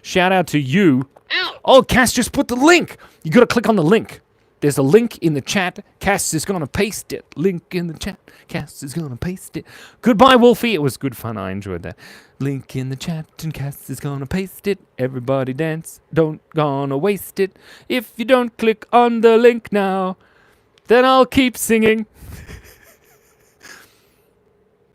Shout out to you. Out. Oh, Cass just put the link. You got to click on the link. There's a link in the chat. Cass is going to paste it. Link in the chat. Cass is going to paste it. Goodbye, Wolfie. It was good fun. I enjoyed that. Link in the chat and Cass is going to paste it. Everybody dance. Don't gonna waste it. If you don't click on the link now, then I'll keep singing.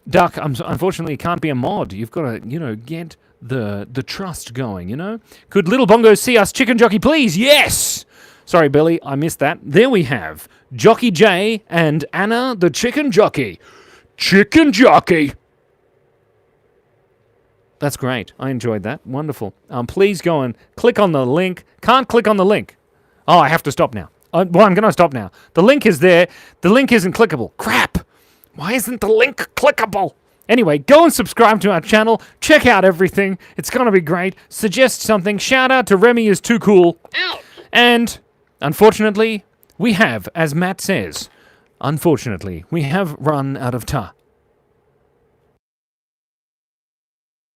Duck, unfortunately, can't be a mod. You've got to, get the trust going, Could Little Bongo see us, Chicken Jockey, please? Yes! Sorry, Billy, I missed that. There we have Jockey J and Anna the Chicken Jockey. Chicken Jockey! That's great. I enjoyed that. Wonderful. Please go and click on the link. Can't click on the link. Oh, I have to stop now. I'm going to stop now. The link is there. The link isn't clickable. Crap! Why isn't the link clickable? Anyway, go and subscribe to our channel. Check out everything. It's going to be great. Suggest something. Shout out to Remy is too cool. Out. And, unfortunately, we have, as Matt says, unfortunately, we have run out of time.